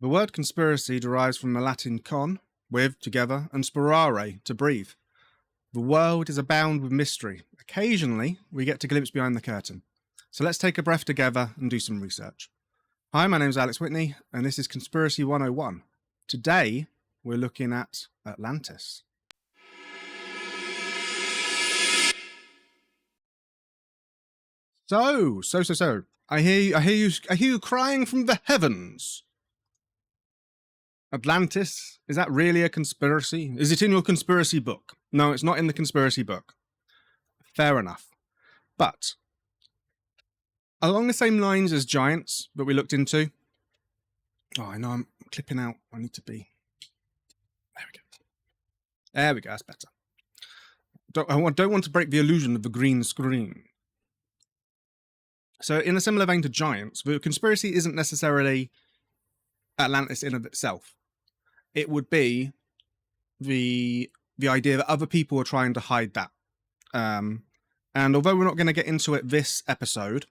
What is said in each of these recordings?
The word conspiracy derives from the Latin con, with, together, and spirare, to breathe. The world is abound with mystery. Occasionally, we get to glimpse behind the curtain. So let's take a breath together and do some research. Hi, my name is Alex Witney, and this is Conspiracy 101. Today, we're looking at Atlantis. So. I hear you crying from the heavens. Atlantis, is that really a conspiracy? Is it in your conspiracy book? No, it's not in the conspiracy book. Fair enough. But along the same lines as giants that we looked into. Oh, I know I'm clipping out. I need to be. There we go. That's better. Don't want to break the illusion of the green screen. So in a similar vein to giants, the conspiracy isn't necessarily Atlantis in of itself. It would be the idea that other people are trying to hide that. And although we're not going to get into it this episode,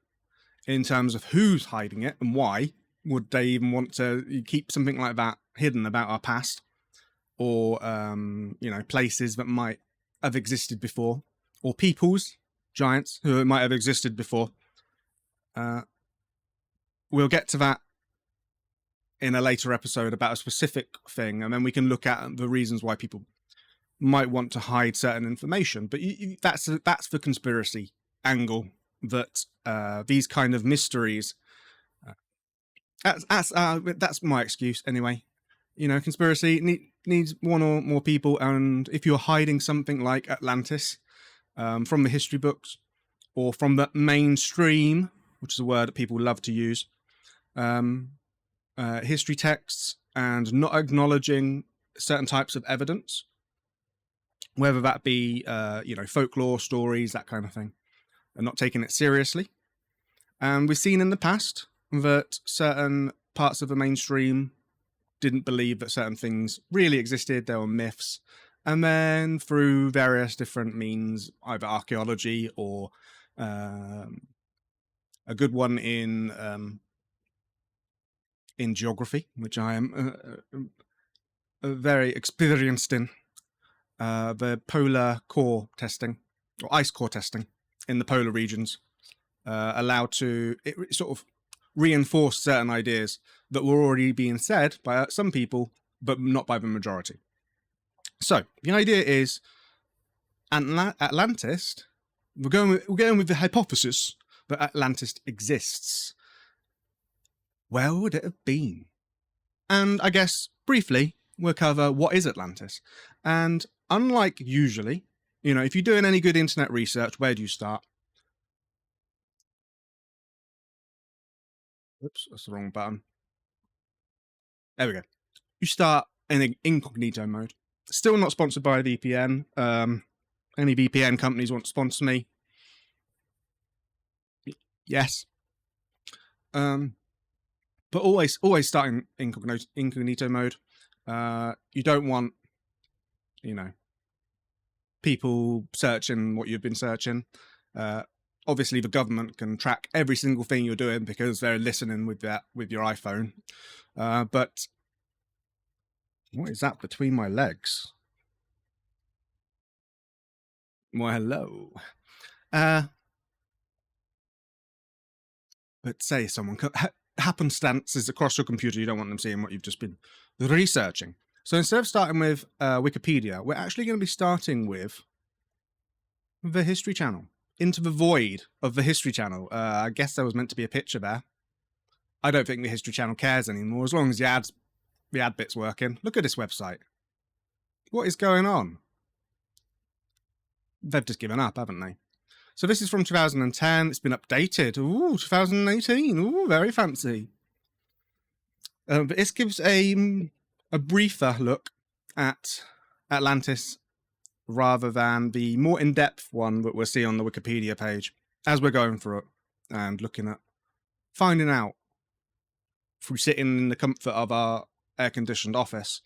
in terms of who's hiding it and why would they even want to keep something like that hidden about our past, or places that might have existed before, or peoples, giants who might have existed before. We'll get to that in a later episode about a specific thing, and then we can look at the reasons why people might want to hide certain information. But that's the conspiracy angle, that these kind of mysteries. That's my excuse anyway. Conspiracy needs one or more people, and if you're hiding something like Atlantis from the history books or from the mainstream, which is a word that people love to use, history texts, and not acknowledging certain types of evidence, whether that be folklore, stories, that kind of thing, and not taking it seriously. And we've seen in the past that certain parts of the mainstream didn't believe that certain things really existed. They were myths. And then through various different means, either archaeology or a good one in geography, which I am very experienced in, the polar core testing, or ice core testing in the polar regions, allowed to sort of reinforce certain ideas that were already being said by some people, but not by the majority. So the idea is Atlantis. We're going with the hypothesis that Atlantis exists. Where would it have been? And I guess briefly we'll cover what is Atlantis. And unlike usually, if you're doing any good internet research, where do you start? Oops, that's the wrong button. There we go. You start in incognito mode. Still not sponsored by a VPN. Any VPN companies want to sponsor me? Yes. But always start in incognito mode. You don't want, people searching what you've been searching. Obviously, the government can track every single thing you're doing because they're listening with your iPhone. But what is that between my legs? Well, hello. But say someone happenstances across your computer, you don't want them seeing what you've just been researching. So instead of starting with Wikipedia, we're actually going to be starting with the History Channel. Into the void of the History Channel. I guess there was meant to be a picture there. I don't think the History Channel cares anymore, as long as the ad bit's working. Look at this website. What is going on? They've just given up, haven't they? So this is from 2010. It's been updated. Ooh, 2018. Ooh, very fancy. But this gives a briefer look at Atlantis, rather than the more in-depth one that we'll see on the Wikipedia page as we're going through it and looking at finding out through sitting in the comfort of our air-conditioned office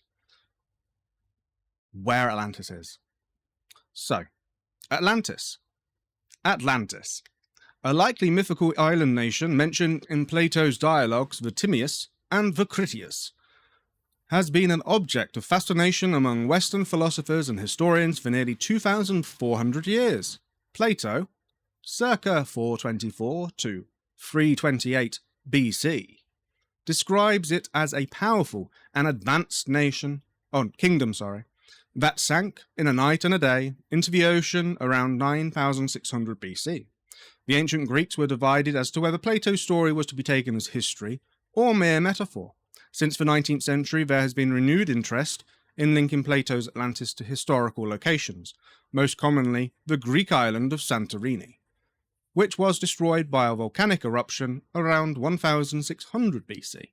where Atlantis is. So, Atlantis, a likely mythical island nation mentioned in Plato's dialogues the Timaeus and the Critias, has been an object of fascination among Western philosophers and historians for nearly 2,400 years. Plato, circa 424 to 328 BC, describes it as a powerful and advanced kingdom, that sank in a night and a day into the ocean around 9,600 BC. The ancient Greeks were divided as to whether Plato's story was to be taken as history or mere metaphor. Since the 19th century, there has been renewed interest in linking Plato's Atlantis to historical locations, most commonly the Greek island of Santorini, which was destroyed by a volcanic eruption around 1600 BC.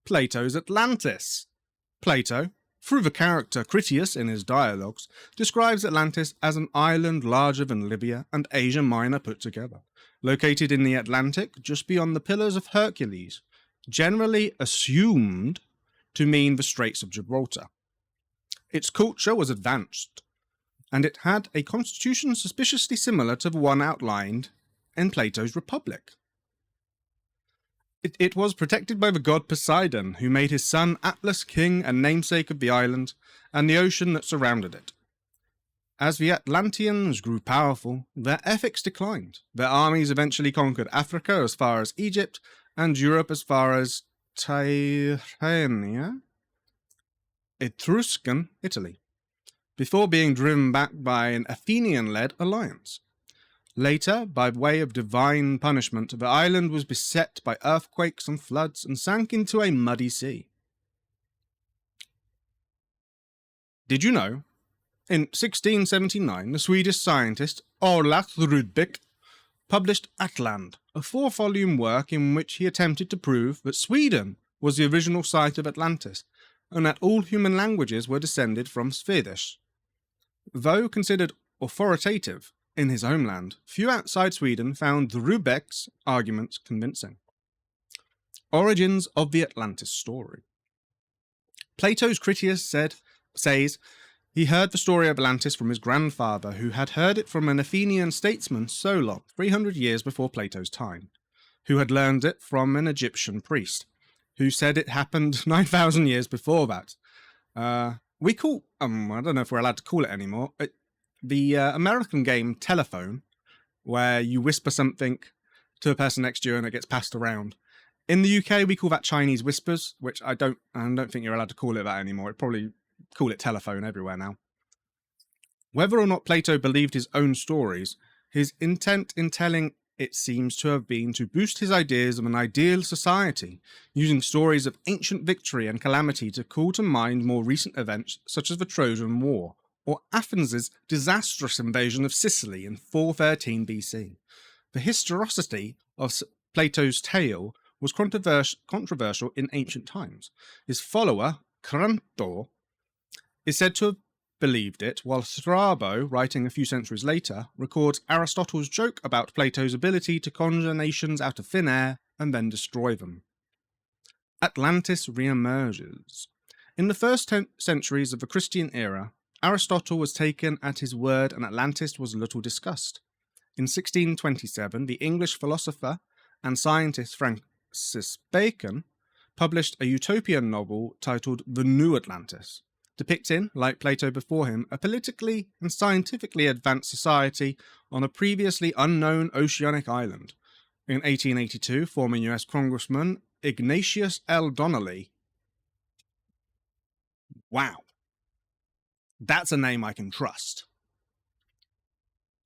Plato's Atlantis. Plato, through the character Critias in his dialogues, describes Atlantis as an island larger than Libya and Asia Minor put together, located in the Atlantic just beyond the Pillars of Hercules, generally assumed to mean the Straits of Gibraltar. Its culture was advanced, and it had a constitution suspiciously similar to the one outlined in Plato's Republic. It was protected by the god Poseidon, who made his son Atlas king and namesake of the island and the ocean that surrounded it. As the Atlanteans grew powerful, their ethics declined. Their armies eventually conquered Africa as far as Egypt and Europe as far as Tyrrhenia, Etruscan Italy, before being driven back by an Athenian-led alliance. Later, by way of divine punishment, the island was beset by earthquakes and floods and sank into a muddy sea. Did you know? In 1679, the Swedish scientist Olaf Rudbeck published Atland, a 4-volume work in which he attempted to prove that Sweden was the original site of Atlantis, and that all human languages were descended from Swedish. Though considered authoritative in his homeland, few outside Sweden found Rudbeck's arguments convincing. Origins of the Atlantis story. Plato's Critias says he heard the story of Atlantis from his grandfather, who had heard it from an Athenian statesman Solon 300 years before Plato's time, who had learned it from an Egyptian priest, who said it happened 9,000 years before that. We call, I don't know if we're allowed to call it anymore, the American game Telephone, where you whisper something to the person next to you and it gets passed around. In the UK, we call that Chinese whispers, which I don't think you're allowed to call it that anymore. It'd probably call it telephone everywhere now. Whether or not Plato believed his own stories, his intent in telling it seems to have been to boost his ideas of an ideal society, using stories of ancient victory and calamity to call to mind more recent events such as the Trojan War, or Athens' disastrous invasion of Sicily in 413 BC. The historicity of Plato's tale was controversial in ancient times. His follower, Crantor, is said to have believed it, while Strabo, writing a few centuries later, records Aristotle's joke about Plato's ability to conjure nations out of thin air and then destroy them. Atlantis re-emerges. In the first centuries of the Christian era, Aristotle was taken at his word and Atlantis was little discussed. In 1627, the English philosopher and scientist Francis Bacon published a utopian novel titled The New Atlantis, depicting, like Plato before him, a politically and scientifically advanced society on a previously unknown oceanic island. In 1882, former US Congressman Ignatius L. Donnelly. Wow. That's a name I can trust.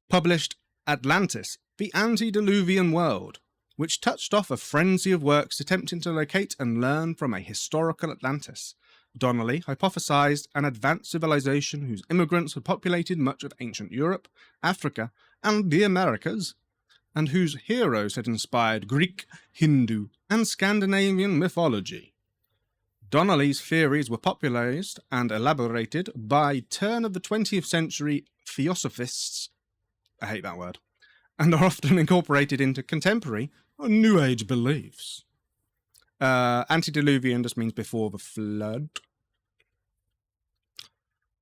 Published Atlantis, the Antediluvian World, which touched off a frenzy of works attempting to locate and learn from a historical Atlantis. Donnelly hypothesized an advanced civilization whose immigrants had populated much of ancient Europe, Africa, and the Americas, and whose heroes had inspired Greek, Hindu, and Scandinavian mythology. Donnelly's theories were popularized and elaborated by turn of the 20th century theosophists, I hate that word, and are often incorporated into contemporary or New Age beliefs. Antediluvian just means before the flood.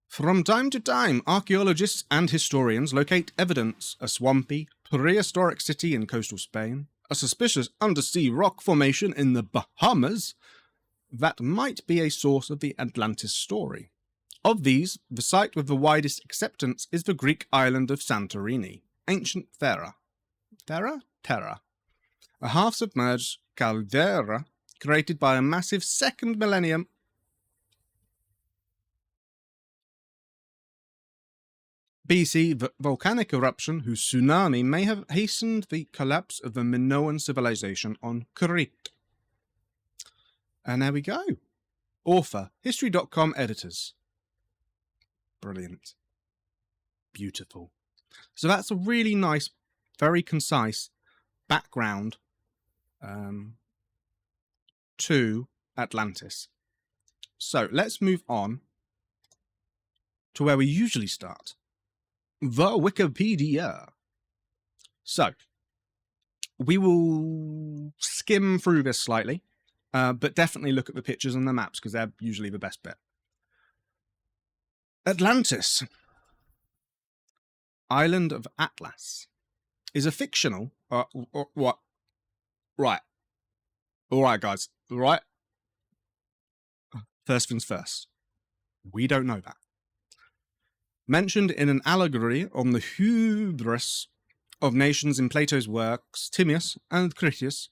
From time to time, archaeologists and historians locate evidence: a swampy, prehistoric city in coastal Spain, a suspicious undersea rock formation in the Bahamas, that might be a source of the Atlantis story. Of these, the site with the widest acceptance is the Greek island of Santorini, ancient Terra, a half-submerged caldera created by a massive second millennium BC volcanic eruption whose tsunami may have hastened the collapse of the Minoan civilization on Crete. And there we go. Author, History.com editors. Brilliant. Beautiful. So that's a really nice, very concise background to Atlantis. So let's move on to where we usually start. The Wikipedia. So we will skim through this slightly, but definitely look at the pictures and the maps because they're usually the best bit. Atlantis, Island of Atlas, is a fictional. What? Right. All right, guys. All right. First things first. We don't know that. Mentioned in an allegory on the hubris of nations in Plato's works Timaeus and Critias,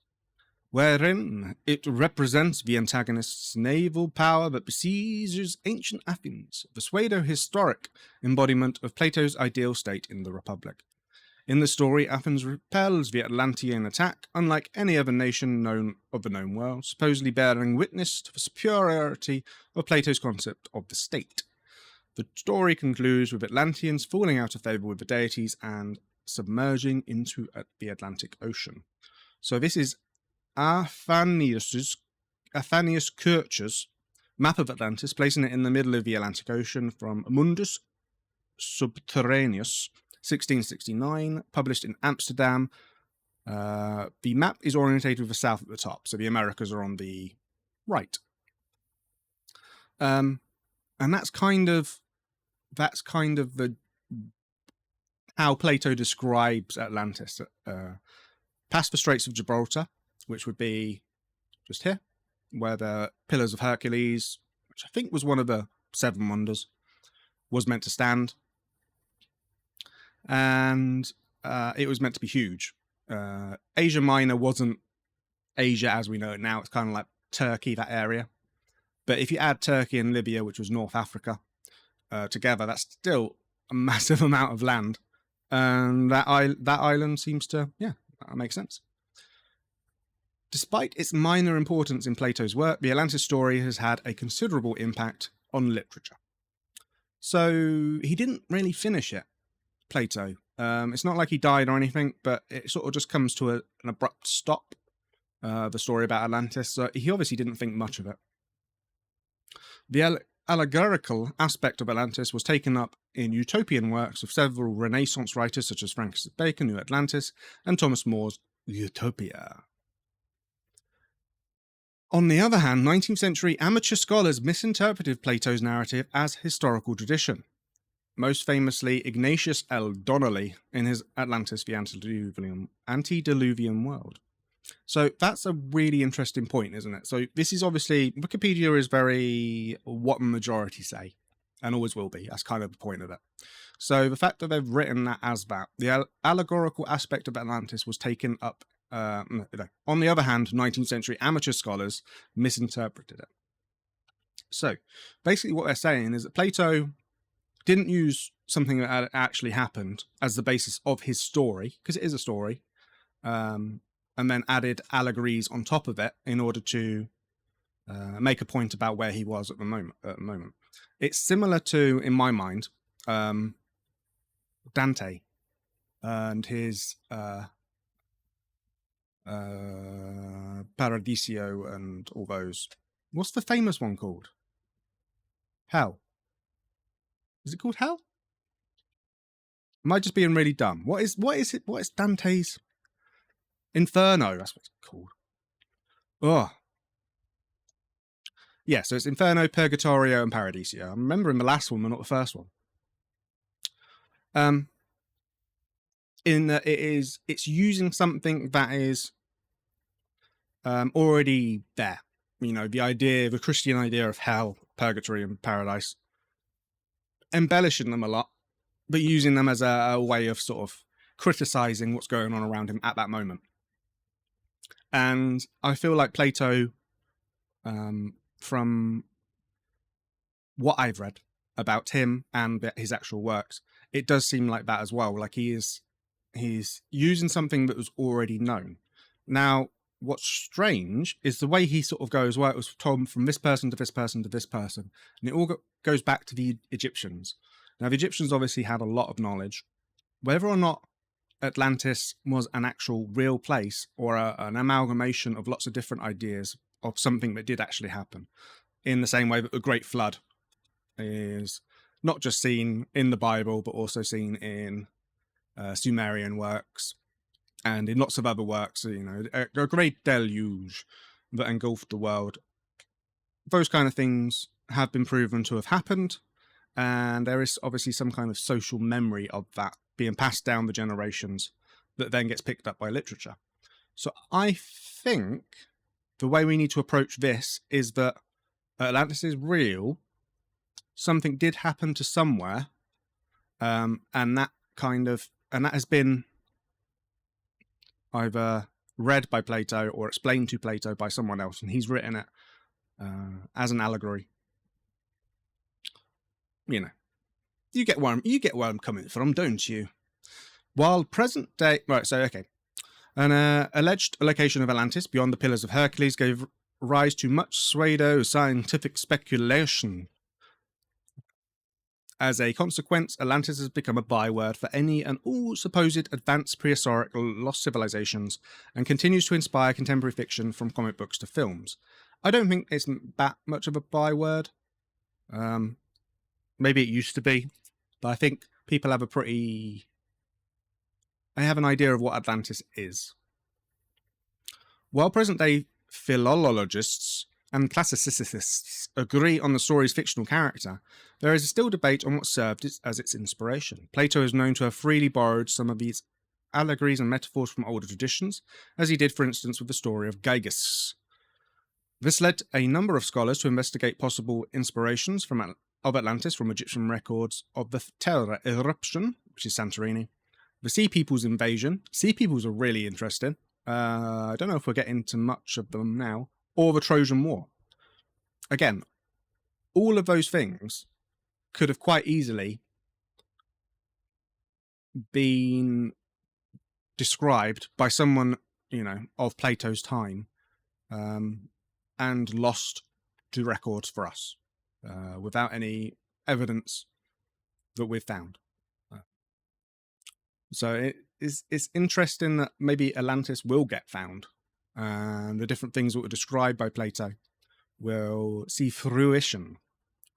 wherein it represents the antagonist's naval power that besieges ancient Athens, the pseudo-historic embodiment of Plato's ideal state in the Republic. In the story, Athens repels the Atlantean attack, unlike any other nation known of the known world, supposedly bearing witness to the superiority of Plato's concept of the state. The story concludes with Atlanteans falling out of favour with the deities and submerging into the Atlantic Ocean. So this is Athanaeus Kircher's map of Atlantis, placing it in the middle of the Atlantic Ocean from Mundus Subterraneus, 1669, published in Amsterdam. The map is orientated with the south at the top, so the Americas are on the right. And that's kind of the how Plato describes Atlantis. Past the Straits of Gibraltar, which would be just here, where the Pillars of Hercules, which I think was one of the Seven Wonders, was meant to stand. And it was meant to be huge. Asia Minor wasn't Asia as we know it now. It's kind of like Turkey, that area. But if you add Turkey and Libya, which was North Africa, together, that's still a massive amount of land. And that island seems to, that makes sense. Despite its minor importance in Plato's work, the Atlantis story has had a considerable impact on literature. So he didn't really finish it, Plato. It's not like he died or anything, but it sort of just comes to an abrupt stop, the story about Atlantis. So he obviously didn't think much of it. The allegorical aspect of Atlantis was taken up in utopian works of several Renaissance writers such as Francis Bacon, New Atlantis, and Thomas More's Utopia. On the other hand, 19th century amateur scholars misinterpreted Plato's narrative as historical tradition. Most famously, Ignatius L. Donnelly in his Atlantis, the Antediluvian World. So that's a really interesting point, isn't it? So this is obviously, Wikipedia is very what the majority say, and always will be. That's kind of the point of it. So the fact that they've written that as that, the allegorical aspect of Atlantis was taken up. On the other hand, 19th century amateur scholars misinterpreted it. So basically what they're saying is that Plato didn't use something that actually happened as the basis of his story, because it is a story, and then added allegories on top of it in order to make a point about where he was at the moment. It's similar to, in my mind, Dante and his Paradiso and all those. What's the famous one called? Hell. Is it called Hell? Am I just being really dumb? What is it? What is Dante's Inferno? That's what it's called. Oh. Yeah, so it's Inferno, Purgatorio, and Paradiso. I'm remembering the last one, but not the first one. In that it's using something that is already there. the Christian idea of hell, purgatory, and paradise, embellishing them a lot, but using them as a way of sort of criticizing what's going on around him at that moment. And I feel like Plato, from what I've read about him and his actual works, it does seem like that as well. Like he's using something that was already known. Now, what's strange is the way he sort of goes, well, it was told from this person to this person to this person. And it all goes back to the Egyptians. Now, the Egyptians obviously had a lot of knowledge. Whether or not Atlantis was an actual real place or an amalgamation of lots of different ideas of something that did actually happen, in the same way that the Great Flood is not just seen in the Bible, but also seen in Sumerian works and in lots of other works, a great deluge that engulfed the world. Those kind of things have been proven to have happened, and there is obviously some kind of social memory of that being passed down the generations that then gets picked up by literature. So I think the way we need to approach this is that Atlantis is real, something did happen to somewhere, and that has been either read by Plato or explained to Plato by someone else, and he's written it as an allegory. You get where I'm coming from, don't you? While present day, right? So okay, an alleged location of Atlantis beyond the Pillars of Hercules gave rise to much pseudo-scientific speculation. As a consequence, Atlantis has become a byword for any and all supposed advanced prehistoric lost civilizations and continues to inspire contemporary fiction from comic books to films. I don't think it's that much of a byword. Maybe it used to be, but I think people have an idea of what Atlantis is. While present-day philologists and classicists agree on the story's fictional character, there is still debate on what served as its inspiration. Plato is known to have freely borrowed some of these allegories and metaphors from older traditions, as he did, for instance, with the story of Gyges. This led a number of scholars to investigate possible inspirations of Atlantis from Egyptian records of the Terra eruption, which is Santorini, the Sea People's invasion. Sea Peoples are really interesting. I don't know if we're getting into much of them now, or the Trojan War. Again, all of those things could have quite easily been described by someone, of Plato's time, and lost to records for us, without any evidence that we've found. So it's interesting that maybe Atlantis will get found, and the different things that were described by Plato will see fruition.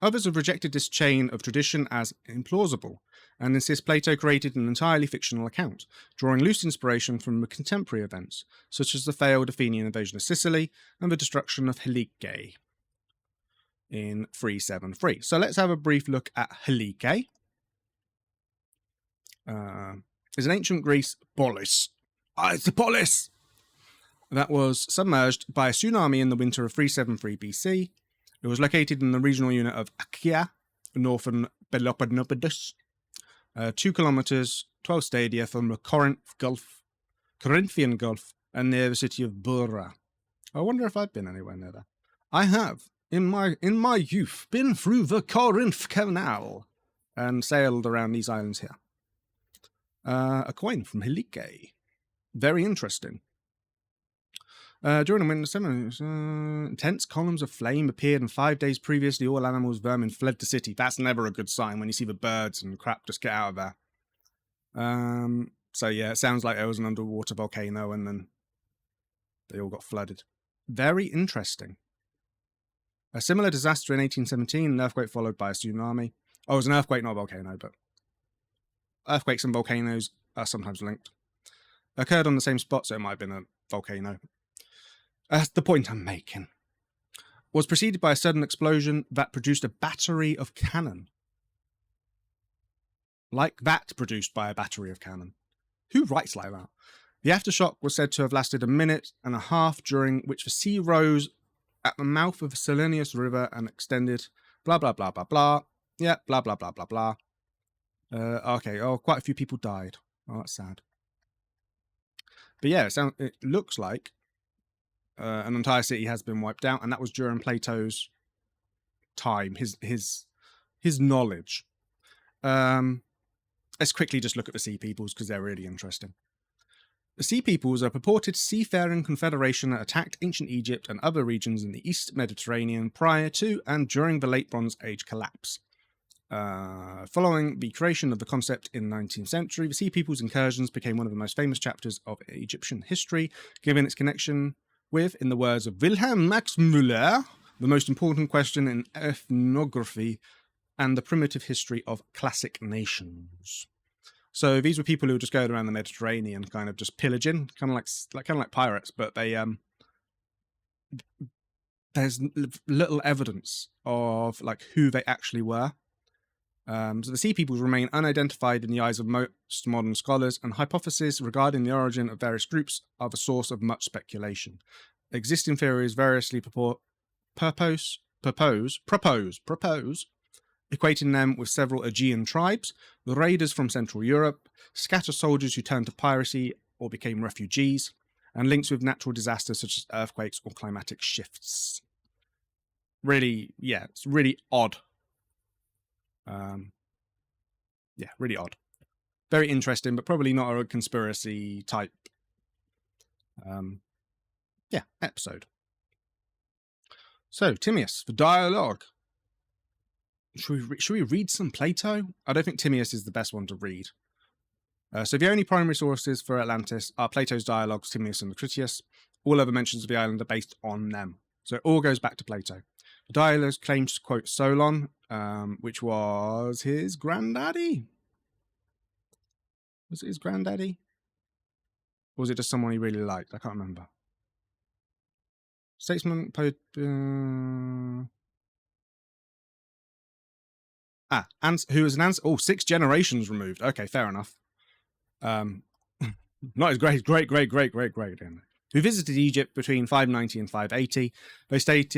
Others have rejected this chain of tradition as implausible, and insist Plato created an entirely fictional account, drawing loose inspiration from contemporary events, such as the failed Athenian invasion of Sicily and the destruction of Helike in 373. So let's have a brief look at Helike. It's an ancient Greece polis. It's a polis! That was submerged by a tsunami in the winter of 373 BC. It was located in the regional unit of Achaia, northern Peloponnese, 2 kilometers, 12 stadia from the Corinthian Gulf, and near the city of Bura. I wonder if I've been anywhere near there. I have, in my youth, been through the Corinth Canal and sailed around these islands here. A coin from Helike. Very interesting. During the winter summer, intense columns of flame appeared, and 5 days previously all animals, vermin fled the city. That's never a good sign when you see the birds and crap just get out of there. So yeah, it sounds like there was an underwater volcano and then they all got flooded. Very interesting. A similar disaster in 1817, an earthquake followed by a tsunami. Oh, it was an earthquake, not a volcano, but earthquakes and volcanoes are sometimes linked. Occurred on the same spot, so it might have been a volcano. The point I'm making was preceded by a sudden explosion that produced a battery of cannon. Like that produced by a battery of cannon. Who writes like that? The aftershock was said to have lasted a minute and a half, during which the sea rose at the mouth of the Salinius River and extended blah, blah, blah, blah, blah. Yeah, blah, blah, blah, blah, blah. Okay, quite a few people died. Oh, that's sad. But yeah, it looks like an entire city has been wiped out, and that was during Plato's time, his knowledge. Let's quickly just look at the Sea Peoples because they're really interesting. The Sea Peoples are a purported seafaring confederation that attacked ancient Egypt and other regions in the East Mediterranean prior to and during the Late Bronze Age collapse. Following the creation of the concept in the 19th century, the Sea Peoples' incursions became one of the most famous chapters of Egyptian history, given its connection with, in the words of Wilhelm Max Müller, the most important question in ethnography and the primitive history of classic nations. So these were people who were just going around the Mediterranean, kind of just pillaging, kind of like pirates, but they there's little evidence of like who they actually were. So the Sea Peoples remain unidentified in the eyes of most modern scholars, and hypotheses regarding the origin of various groups are the source of much speculation. Existing theories variously propose, equating them with several Aegean tribes, the raiders from Central Europe, scattered soldiers who turned to piracy or became refugees, and links with natural disasters such as earthquakes or climatic shifts. Really, yeah, it's really odd. Really odd. Very interesting, but probably not a conspiracy type episode. So, Timaeus, the dialogue. Should we read some Plato? I don't think Timaeus is the best one to read. So the only primary sources for Atlantis are Plato's dialogues, Timaeus and the Critias. All other mentions of the island are based on them. So it all goes back to Plato. The dialogues claim to quote Solon, which was his granddaddy. Was it his granddaddy? Or was it just someone he really liked? I can't remember. Statesman, who was an answer? Oh, 6 generations removed. Okay, fair enough. Not his great. Who visited Egypt between 590 and 580. They state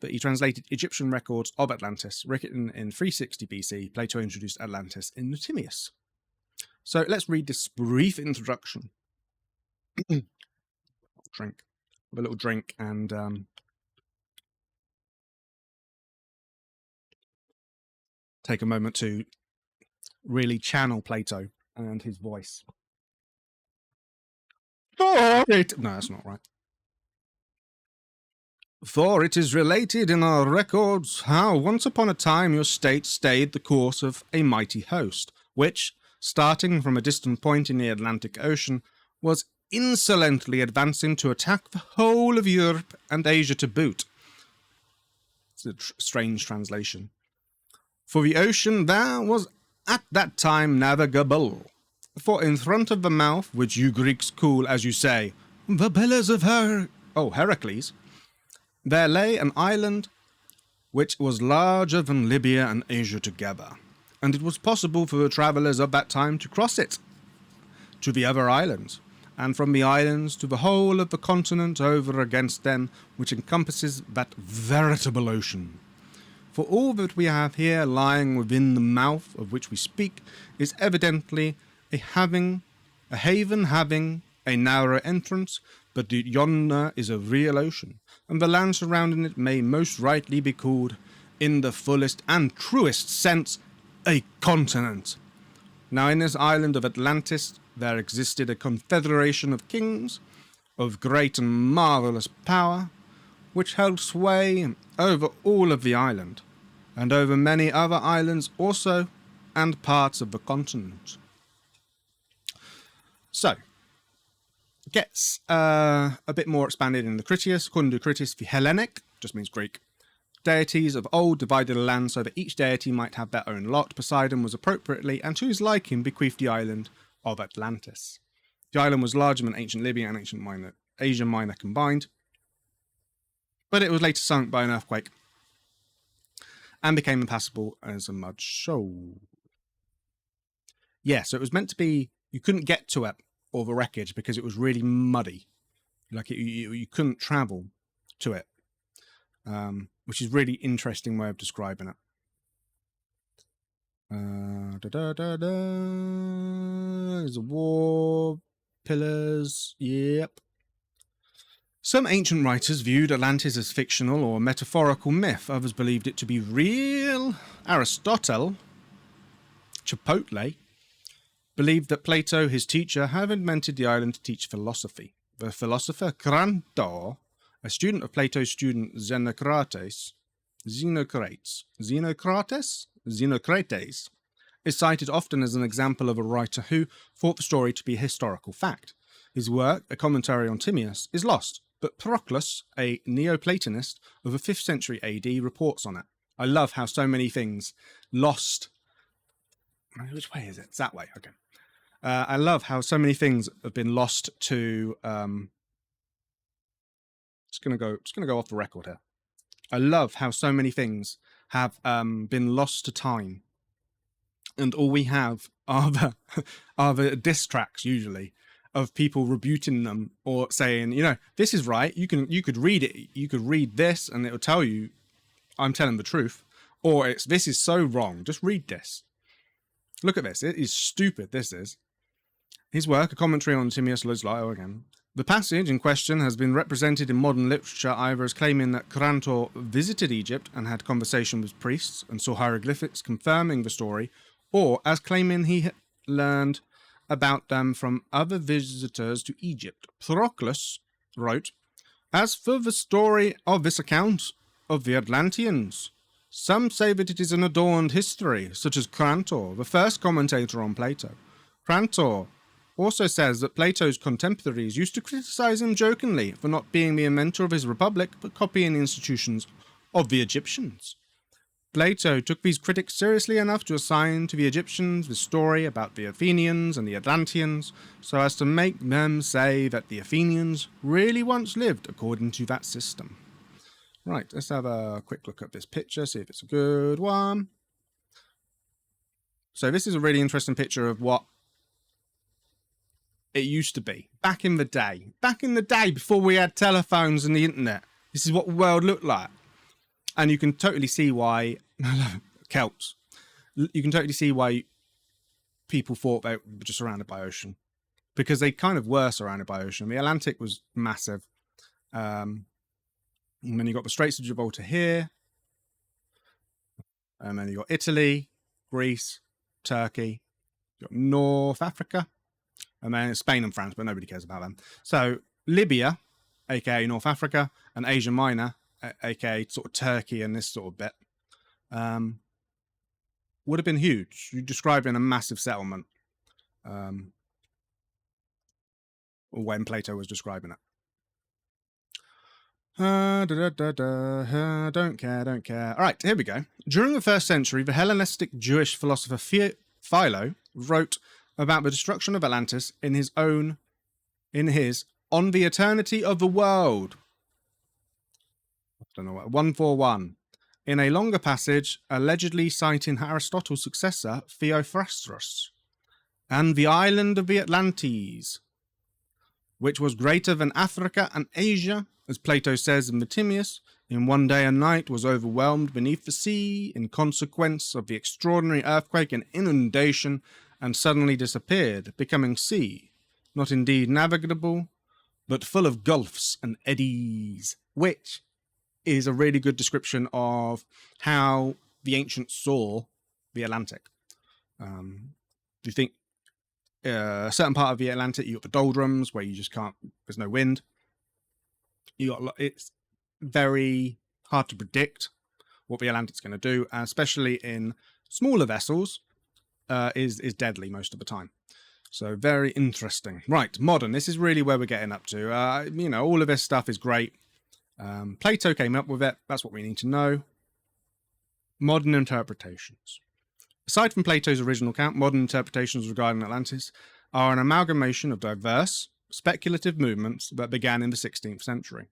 that he translated Egyptian records of Atlantis, written in 360 BC. Plato introduced Atlantis in the Timaeus. So let's read this brief introduction. Have a little drink and take a moment to really channel Plato and his voice. No, that's not right. For it is related in our records how once upon a time your state stayed the course of a mighty host, which, starting from a distant point in the Atlantic Ocean, was insolently advancing to attack the whole of Europe and Asia to boot. It's a strange translation. For the ocean there was at that time navigable. For in front of the mouth, which you Greeks call, as you say, the pillars of Heracles, there lay an island which was larger than Libya and Asia together, and it was possible for the travellers of that time to cross it to the other islands, and from the islands to the whole of the continent over against them, which encompasses that veritable ocean. For all that we have here lying within the mouth of which we speak is evidently a haven having a narrow entrance, but yonder is a real ocean, and the land surrounding it may most rightly be called, in the fullest and truest sense, a continent. Now in this island of Atlantis there existed a confederation of kings, of great and marvellous power, which held sway over all of the island, and over many other islands also, and parts of the continent. So, it gets a bit more expanded in the Critias. According to Critias, the Hellenic, just means Greek, deities of old divided the land so that each deity might have their own lot. Poseidon was appropriately, and to his liking, bequeathed the island of Atlantis. The island was larger than ancient Libya and ancient Asia Minor combined, but it was later sunk by an earthquake and became impassable as a mud shoal. Yeah, so it was meant to be, you couldn't get to it or the wreckage because it was really muddy. Like you couldn't travel to it. which is really interesting way of describing it. There's a war, pillars, yep. Some ancient writers viewed Atlantis as fictional or metaphorical myth. Others believed it to be real. Aristotle, Chipotle, believed that Plato, his teacher, had invented the island to teach philosophy. The philosopher Crantor, a student of Plato's student Xenocrates, is cited often as an example of a writer who thought the story to be a historical fact. His work, a commentary on Timaeus, is lost, but Proclus, a Neoplatonist of the 5th century AD, reports on it. I love how so many things lost. Which way is it? It's that way. Okay. I love how so many things have been lost to. Just gonna go off the record here. I love how so many things have been lost to time, and all we have are the diss tracks usually of people rebuting them or saying, you know, this is right. You could read it. You could read this, and it will tell you I'm telling the truth, or it's this is so wrong. Just read this. Look at this. It is stupid. This is. His work, a commentary on Timaeus Loslio again. The passage in question has been represented in modern literature either as claiming that Crantor visited Egypt and had conversation with priests and saw hieroglyphics confirming the story, or as claiming he had learned about them from other visitors to Egypt. Proclus wrote, "As for the story of this account of the Atlanteans, some say that it is an adorned history, such as Crantor, the first commentator on Plato. Crantor also says that Plato's contemporaries used to criticize him jokingly for not being the inventor of his republic, but copying the institutions of the Egyptians. Plato took these critics seriously enough to assign to the Egyptians the story about the Athenians and the Atlanteans, so as to make them say that the Athenians really once lived according to that system." Right, let's have a quick look at this picture, see if it's a good one. So this is a really interesting picture of what it used to be back in the day. Back in the day before we had telephones and the internet. This is what the world looked like. And you can totally see why Celts. You can totally see why people thought they were just surrounded by ocean, because they kind of were surrounded by ocean. The Atlantic was massive. And then you got the Straits of Gibraltar here, and then you got Italy, Greece, Turkey, you got North Africa, and then Spain and France, but nobody cares about them. So Libya, aka North Africa, and Asia Minor, aka sort of Turkey and this sort of bit, would have been huge. You described in a massive settlement when Plato was describing it. Don't care. All right, here we go. During the 1st century, the Hellenistic Jewish philosopher Philo wrote about the destruction of Atlantis in his On the Eternity of the World. I don't know what, 141. In a longer passage, allegedly citing Aristotle's successor, Theophrastus, and the island of the Atlantes, which was greater than Africa and Asia, as Plato says in the Timaeus, in one day and night was overwhelmed beneath the sea in consequence of the extraordinary earthquake and inundation, and suddenly disappeared, becoming sea, not indeed navigable, but full of gulfs and eddies, which is a really good description of how the ancients saw the Atlantic. You think a certain part of the Atlantic, you got the doldrums where you just can't, there's no wind. It's very hard to predict what the Atlantic's going to do, especially in smaller vessels, is deadly most of the time. So very interesting. Right, modern. This is really where we're getting up to. All of this stuff is great. Plato came up with it. That's what we need to know. Modern interpretations. Aside from Plato's original account, modern interpretations regarding Atlantis are an amalgamation of diverse, speculative movements that began in the 16th century.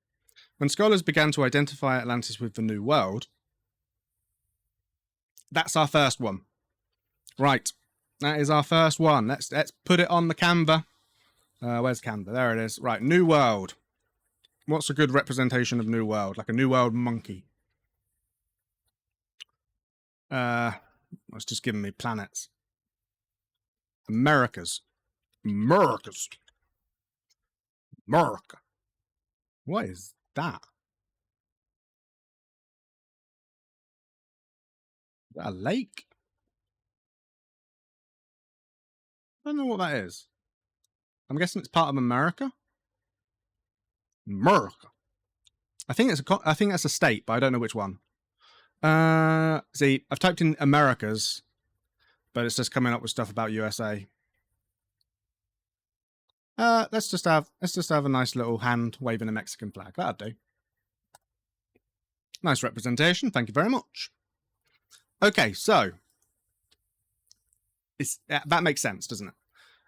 When scholars began to identify Atlantis with the New World, that's our first one. Right, that is our first one. Let's put it on the Canva. Where's Canva? There it is. Right, New World. What's a good representation of New World? Like a New World monkey. It's just giving me planets. Americas. Americas. America. What is that? Is that a lake? I don't know what that is. I'm guessing it's part of America. America. I think that's a state, but I don't know which one. See, I've typed in Americas, but it's just coming up with stuff about USA. Let's just have a nice little hand waving a Mexican flag. That'll do. Nice representation. Thank you very much. Okay, so that makes sense, doesn't it?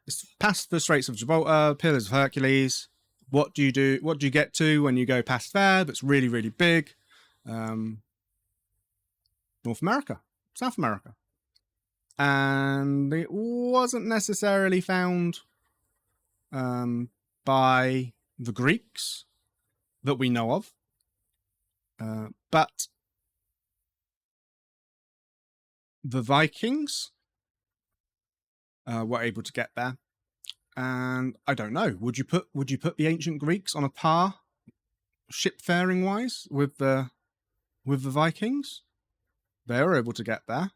It's past the Straits of Gibraltar, Pillars of Hercules. What do you do? What do you get to when you go past there? That's really, really big. North America, South America, and it wasn't necessarily found by the Greeks that we know of, but the Vikings were able to get there. And I don't know. Would you put the ancient Greeks on a par, shipfaring wise, with the Vikings? They were able to get there.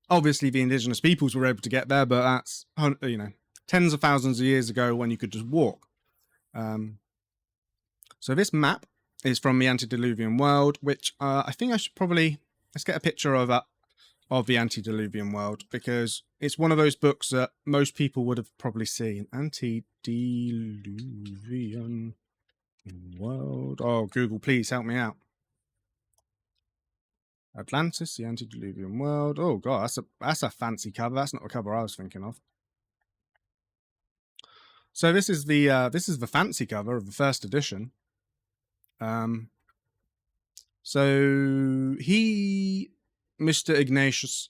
Obviously, the indigenous peoples were able to get there, but that's, you know, tens of thousands of years ago when you could just walk. So this map is from the antediluvian world, which I think I should probably, let's get a picture of that, of the antediluvian world, because it's one of those books that most people would have probably seen. Antediluvian world. Oh, Google, please help me out. Atlantis, the antediluvian world. Oh god, that's a fancy cover. That's not the cover I was thinking of. So this is the fancy cover of the first edition. So Mr. Ignatius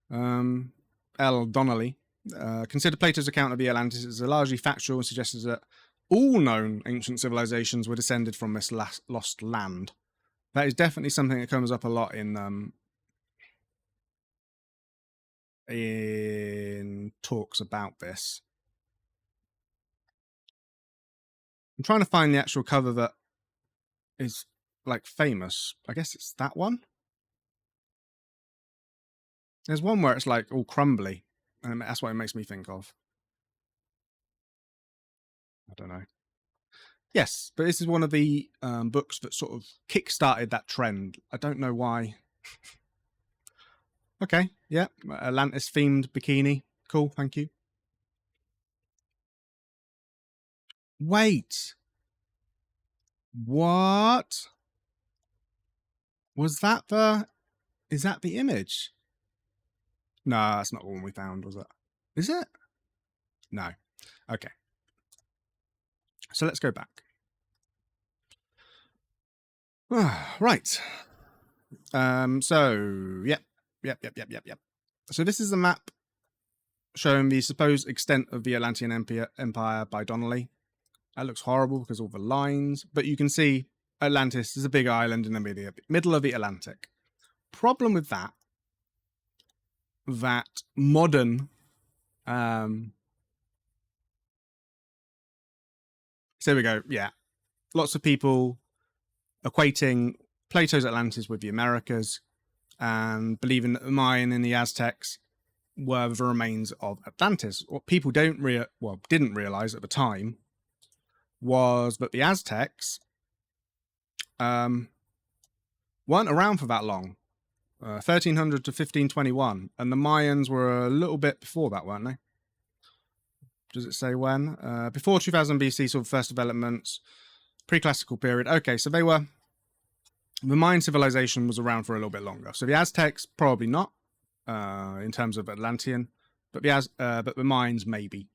L. Donnelly considered Plato's account of the Atlantis as largely factual and suggested that all known ancient civilizations were descended from this lost land. That is definitely something that comes up a lot in talks about this. I'm trying to find the actual cover that is like famous. I guess it's that one. There's one where it's like all crumbly, and that's what it makes me think of. I don't know. Yes, but this is one of the books that sort of kick-started that trend. I don't know why. Okay, yeah, Atlantis-themed bikini. Cool, thank you. Wait. What? Was that the... Is that the image? No, that's not the one we found, was it? Is it? No. Okay. So let's go back. Right. So, yep. So this is a map showing the supposed extent of the Atlantean Empire by Donnelly. That looks horrible because of all the lines, but you can see Atlantis is a big island in the middle of the Atlantic. Problem with that modern so we go, yeah. Lots of people equating Plato's Atlantis with the Americas and believing that the Mayan and the Aztecs were the remains of Atlantis. What people didn't realize at the time was that the Aztecs weren't around for that long, 1300 to 1521, and the Mayans were a little bit before that, weren't they? Does it say when? Before 2000 BC, sort of first developments, pre-classical period. Okay, so the Mayan civilization was around for a little bit longer. So the Aztecs, probably not, in terms of Atlantean, but the Mayans, maybe.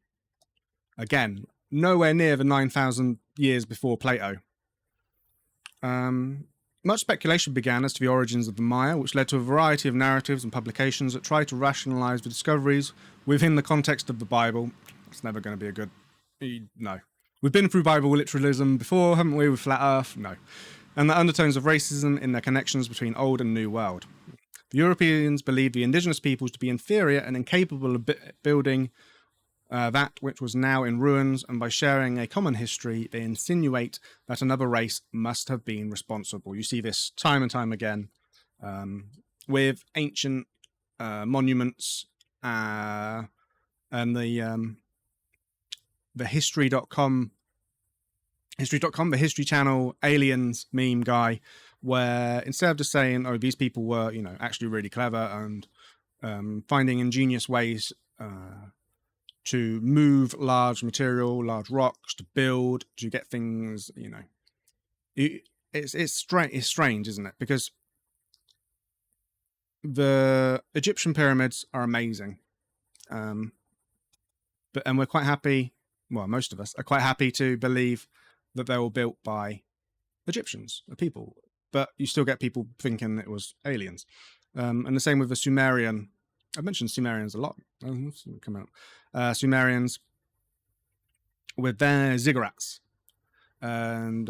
Again, nowhere near the 9,000 years before Plato. Much speculation began as to the origins of the Maya, which led to a variety of narratives and publications that tried to rationalize the discoveries within the context of the Bible. It's never going to be a good... No. We've been through Bible literalism before, haven't we, with Flat Earth? No. And the undertones of racism in their connections between Old and New World. The Europeans believed the indigenous peoples to be inferior and incapable of building that which was now in ruins, and by sharing a common history, they insinuate that another race must have been responsible. You see this time and time again with ancient monuments and the history.com, the History Channel aliens meme guy, where instead of just saying, oh, these people were, actually really clever and finding ingenious ways to move large material, large rocks, to build, to get things, it's strange, isn't it? Because the Egyptian pyramids are amazing. And we're quite happy, well, most of us are quite happy to believe that they were built by Egyptians, people. But you still get people thinking it was aliens. And the same with the Sumerian. I've mentioned Sumerians a lot. Come out. Sumerians with their ziggurats and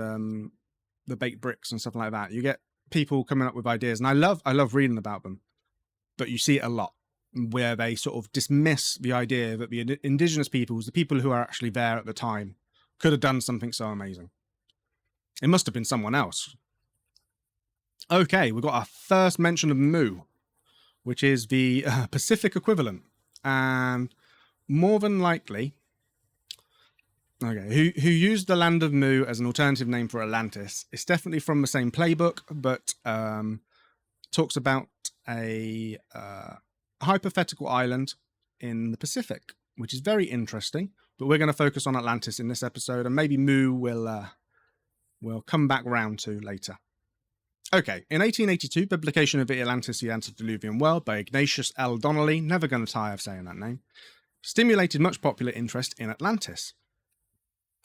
the baked bricks and stuff like that. You get people coming up with ideas, and I love reading about them. But you see it a lot, where they sort of dismiss the idea that the indigenous peoples, the people who are actually there at the time, could have done something so amazing. It must have been someone else. Okay, we've got our first mention of Mu, which is the Pacific equivalent. And more than likely, who used the land of Mu as an alternative name for Atlantis. It's definitely from the same playbook, but talks about a hypothetical island in the Pacific, which is very interesting. But we're going to focus on Atlantis in this episode, and maybe Mu we'll come back round to later. Okay, in 1882, publication of the Atlantis, the Antediluvian World by Ignatius L. Donnelly, never going to tire of saying that name, stimulated much popular interest in Atlantis.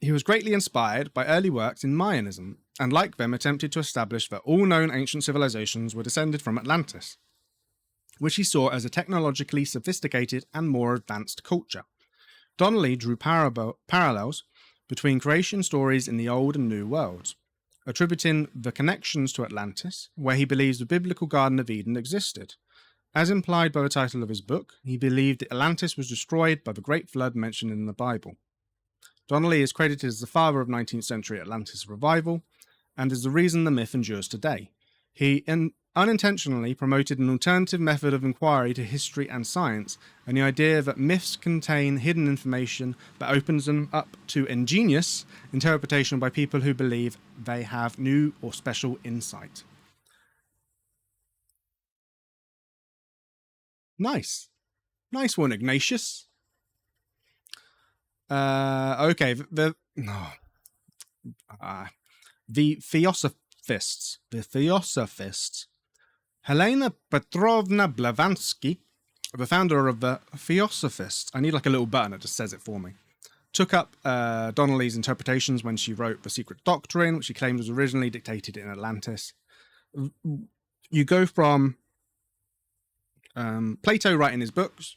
He was greatly inspired by early works in Mayanism, and like them attempted to establish that all known ancient civilizations were descended from Atlantis, which he saw as a technologically sophisticated and more advanced culture. Donnelly drew parallels between creation stories in the Old and New Worlds, attributing the connections to Atlantis, where he believes the biblical Garden of Eden existed. As implied by the title of his book, he believed that Atlantis was destroyed by the Great Flood mentioned in the Bible. Donnelly is credited as the father of 19th century Atlantis revival, and is the reason the myth endures today. He unintentionally promoted an alternative method of inquiry to history and science, and the idea that myths contain hidden information that opens them up to ingenious interpretation by people who believe they have new or special insight. Nice one, Ignatius. Okay, the Theosophists. Helena Petrovna Blavatsky, the founder of the Theosophists, I need like a little button that just says it for me, took up Donnelly's interpretations when she wrote The Secret Doctrine, which she claimed was originally dictated in Atlantis. You go from Plato writing his books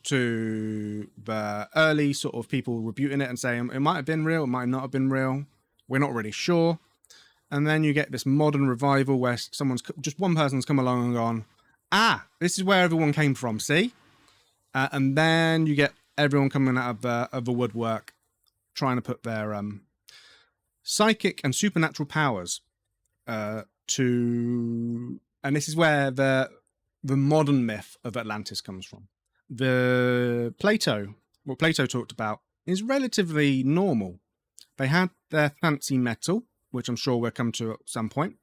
to the early sort of people rebuting it and saying it might have been real, it might not have been real, we're not really sure. And then you get this modern revival where just one person's come along and gone, this is where everyone came from, see? And then you get everyone coming out of the woodwork trying to put their psychic and supernatural powers and this is where the modern myth of Atlantis comes from. What Plato talked about is relatively normal. They had their fancy metal, which I'm sure we'll come to at some point.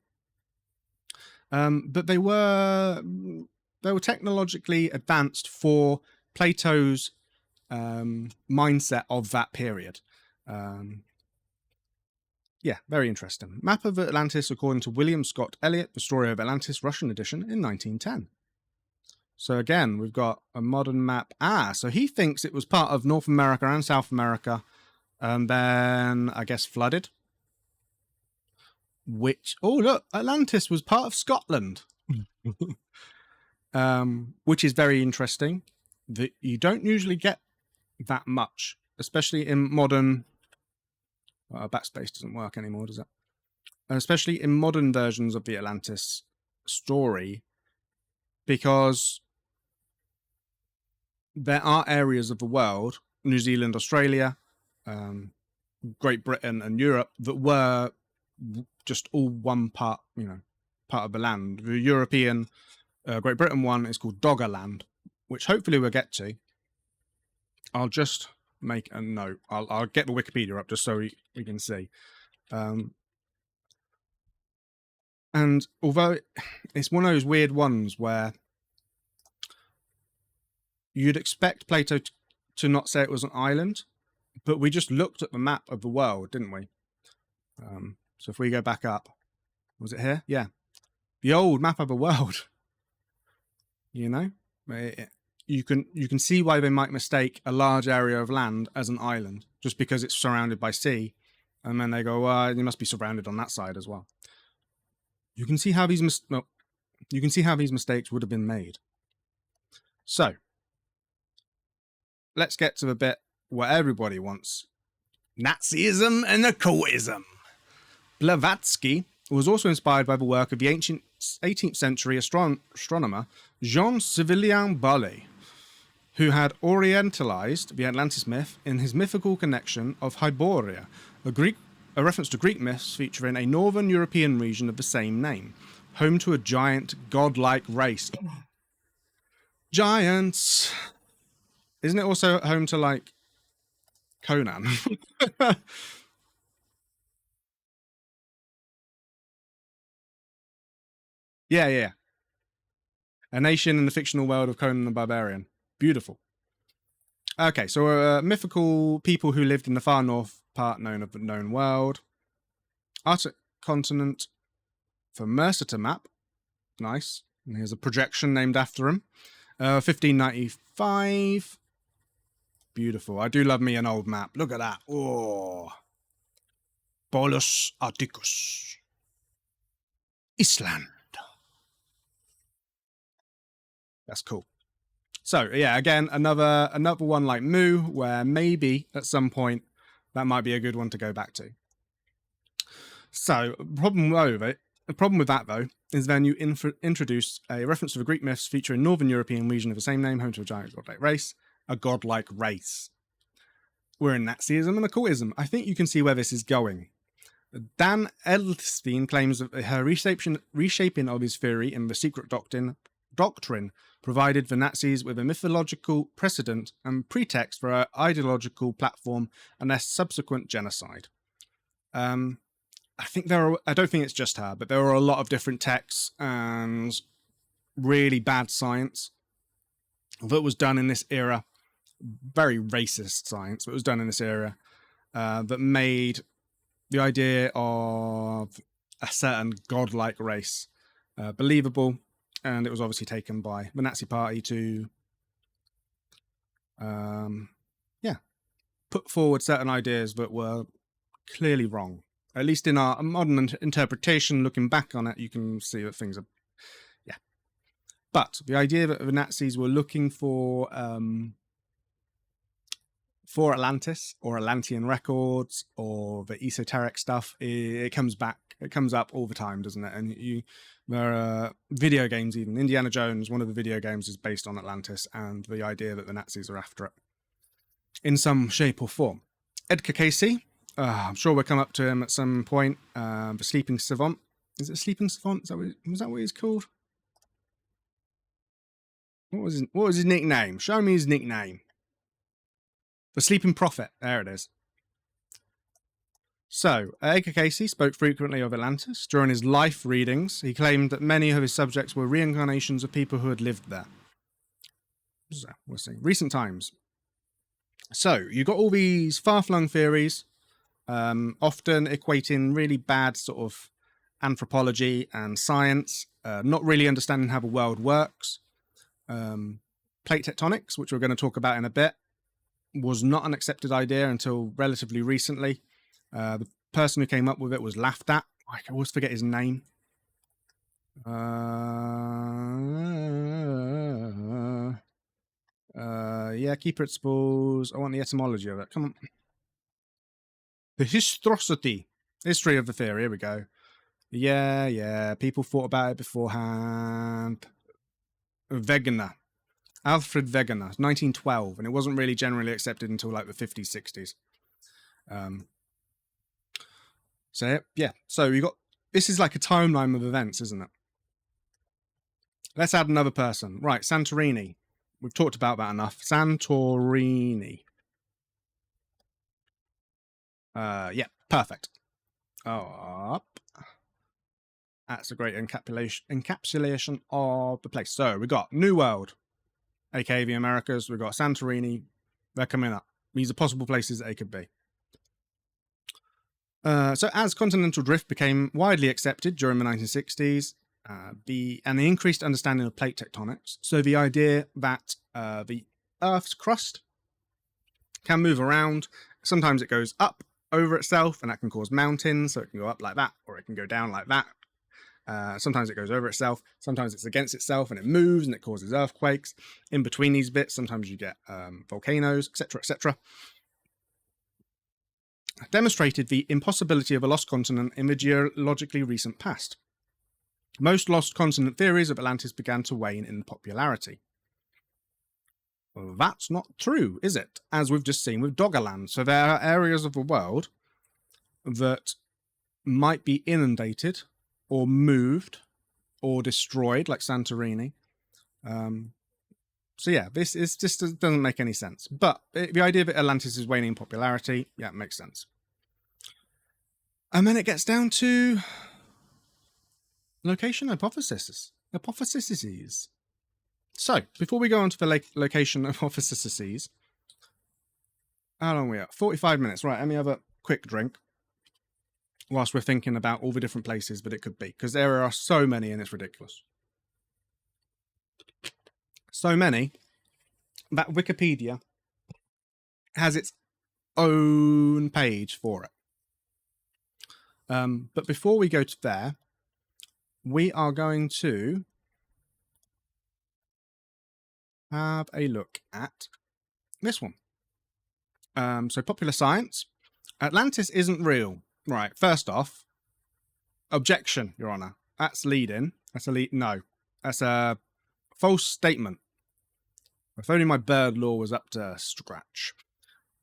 But they were technologically advanced for Plato's mindset of that period. Very interesting. Map of Atlantis according to William Scott Elliott, The Story of Atlantis, Russian edition in 1910. So again, we've got a modern map. So he thinks it was part of North America and South America, and then, I guess, flooded. Look, Atlantis was part of Scotland. Which is very interesting. That you don't usually get that much, especially in modern Backspace doesn't work anymore, does it? Especially in modern versions of the Atlantis story, because there are areas of the world, New Zealand, Australia, Great Britain, and Europe, that were just all one part, part of the land. The European, Great Britain one is called Doggerland, which hopefully we'll get to. I'll just make a note. I'll get the Wikipedia up just so we can see. And although it's one of those weird ones where you'd expect Plato to not say it was an island, but we just looked at the map of the world, didn't we? So if we go back up, was it here? Yeah. The old map of the world. You can see why they might mistake a large area of land as an island, just because it's surrounded by sea. And then they go, well, you must be surrounded on that side as well. You can see how these mistakes would have been made. So let's get to the bit what everybody wants. Nazism and occultism. Blavatsky was also inspired by the work of the ancient 18th century astronomer Jean-Sylvain Bailly, who had orientalized the Atlantis myth in his mythical connection of Hyboria, a reference to Greek myths featuring a northern European region of the same name, home to a giant godlike race. Giants! Isn't it also home to, like, Conan? Yeah. A nation in the fictional world of Conan the Barbarian. Beautiful. Okay, so mythical people who lived in the far north part known of the known world. Arctic continent for Mercator map. Nice. And here's a projection named after him. 1595. Beautiful. I do love me an old map. Look at that. Oh. Polus Arcticus. Iceland. That's cool. So yeah, again, another one like Mu, where maybe at some point that might be a good one to go back to. So the problem with that though is then you introduce a reference to the Greek myths featuring Northern European region of the same name, home to a giant godlike race. A godlike race. We're in Nazism and occultism. I think you can see where this is going. Dan Edelstein claims that her reshaping of his theory in the secret doctrine provided the Nazis with a mythological precedent and pretext for an ideological platform and their subsequent genocide. I don't think it's just her, but there are a lot of different texts and really bad science that was done in this era, very racist science that was done in this era, that made the idea of a certain godlike race believable, and it was obviously taken by the Nazi Party to put forward certain ideas that were clearly wrong. At least in our modern interpretation, looking back on it, you can see that things are, But the idea that the Nazis were looking for Atlantis or Atlantean records or the esoteric stuff, it comes back. It comes up all the time, doesn't it? And there are video games, even Indiana Jones, one of the video games is based on Atlantis and the idea that the Nazis are after it in some shape or form. Edgar Casey, I'm sure we'll come up to him at some point. The Sleeping Savant. Is it Sleeping Savant? Was that what he's called? What was his nickname? Show me his nickname. The Sleeping Prophet. There it is. So, Edgar Casey spoke frequently of Atlantis. During his life readings, he claimed that many of his subjects were reincarnations of people who had lived there. So, we'll see. Recent times. So, you got all these far-flung theories, often equating really bad sort of anthropology and science, not really understanding how the world works. Plate tectonics, which we're going to talk about in a bit, was not an accepted idea until relatively recently. The person who came up with it was laughed at. I always forget his name. Key principles. I want the etymology of it. Come on. The historicity. History of the theory. Here we go. Yeah. People thought about it beforehand. Wegener. Alfred Wegener, 1912. And it wasn't really generally accepted until like the 50s, 60s. So, yeah. So we got... This is like a timeline of events, isn't it? Let's add another person. Right, Santorini. We've talked about that enough. Santorini. Yeah, perfect. Up. That's a great encapsulation of the place. So we got New World, aka the Americas. We've got Santorini. They're coming up. These are possible places they could be. So as continental drift became widely accepted during the 1960s, the increased understanding of plate tectonics, so the idea that the Earth's crust can move around. Sometimes it goes up over itself, and that can cause mountains, so it can go up like that, or it can go down like that. Sometimes it goes over itself, sometimes it's against itself, and it moves, and it causes earthquakes. In between these bits, sometimes you get volcanoes, etc., etc. Demonstrated the impossibility of a lost continent in the geologically recent past. Most lost continent theories of Atlantis began to wane in popularity. Well, that's not true, is it? As we've just seen with Doggerland. So there are areas of the world that might be inundated or moved or destroyed, like Santorini. So yeah, this is just doesn't make any sense. But the idea that Atlantis is waning in popularity, yeah, it makes sense. And then it gets down to location hypotheses. So before we go on to the location hypotheses, how long are we at? 45 minutes. Right, let me have a quick drink whilst we're thinking about all the different places that it could be, because there are so many and it's ridiculous. So many that Wikipedia has its own page for it. But before we go to there, we are going to have a look at this one. So popular science. Atlantis isn't real. Right, first off, objection, Your Honor. That's leading. That's a lead. No, that's a false statement. If only my bird law was up to scratch.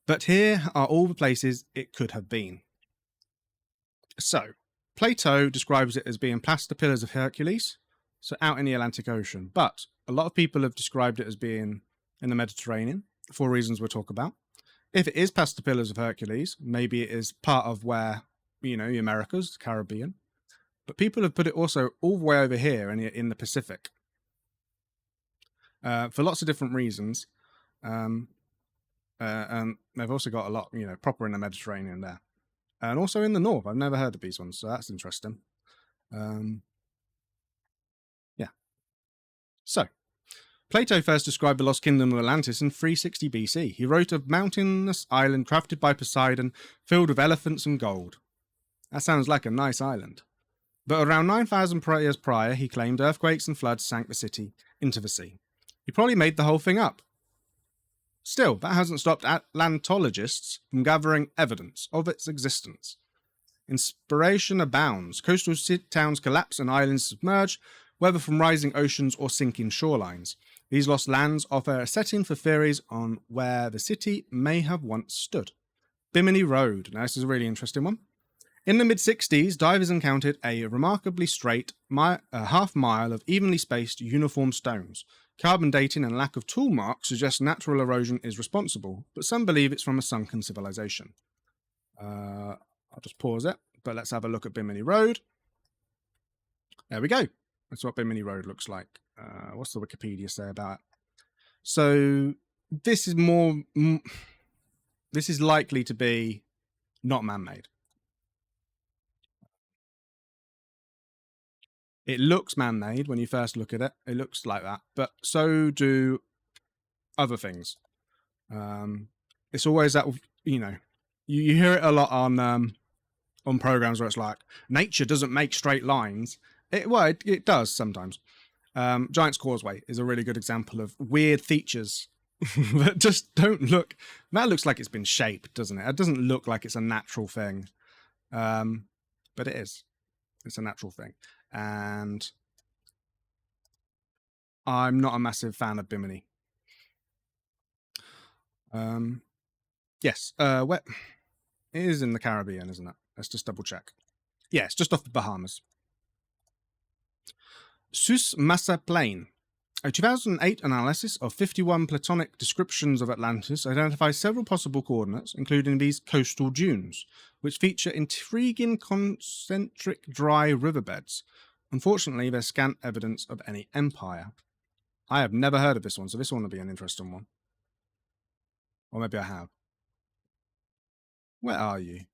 But here are all the places it could have been. So, Plato describes it as being plaster pillars of Hercules, so out in the Atlantic Ocean. But a lot of people have described it as being in the Mediterranean, for reasons we'll talk about. If it is plaster pillars of Hercules, maybe it is part of where, the Americas, the Caribbean. But people have put it also all the way over here in the Pacific. For lots of different reasons. And they've also got a lot, proper in the Mediterranean there. And also in the north. I've never heard of these ones, so that's interesting. Yeah. So, Plato first described the lost kingdom of Atlantis in 360 BC. He wrote of mountainous island crafted by Poseidon, filled with elephants and gold. That sounds like a nice island. But around 9,000 years prior, he claimed earthquakes and floods sank the city into the sea. He probably made the whole thing up. Still, that hasn't stopped Atlantologists from gathering evidence of its existence. Inspiration abounds. Coastal towns collapse and islands submerge, whether from rising oceans or sinking shorelines. These lost lands offer a setting for theories on where the city may have once stood. Bimini Road. Now, this is a really interesting one. In the mid-60s, divers encountered a remarkably straight half mile of evenly spaced uniform stones. Carbon dating and lack of tool marks suggest natural erosion is responsible, but some believe it's from a sunken civilization. I'll just pause it, but let's have a look at Bimini Road. There we go. That's what Bimini Road looks like. What's the Wikipedia say about it? So this is this is likely to be not man-made. It looks man-made when you first look at it. It looks like that, but so do other things. It's always that, you hear it a lot on programs where it's like, nature doesn't make straight lines. It does sometimes. Giant's Causeway is a really good example of weird features that just don't look... That looks like it's been shaped, doesn't it? It doesn't look like it's a natural thing. But it is. It's a natural thing. And I'm not a massive fan of Bimini. Yes. Where... It is in the Caribbean, isn't it? Let's just double check. Yeah, it's just off the Bahamas. Sus Massa Plain. A 2008 analysis of 51 platonic descriptions of Atlantis identifies several possible coordinates, including these coastal dunes, which feature intriguing concentric dry riverbeds. Unfortunately, there's scant evidence of any empire. I have never heard of this one, so this one will be an interesting one. Or maybe I have. Where are you?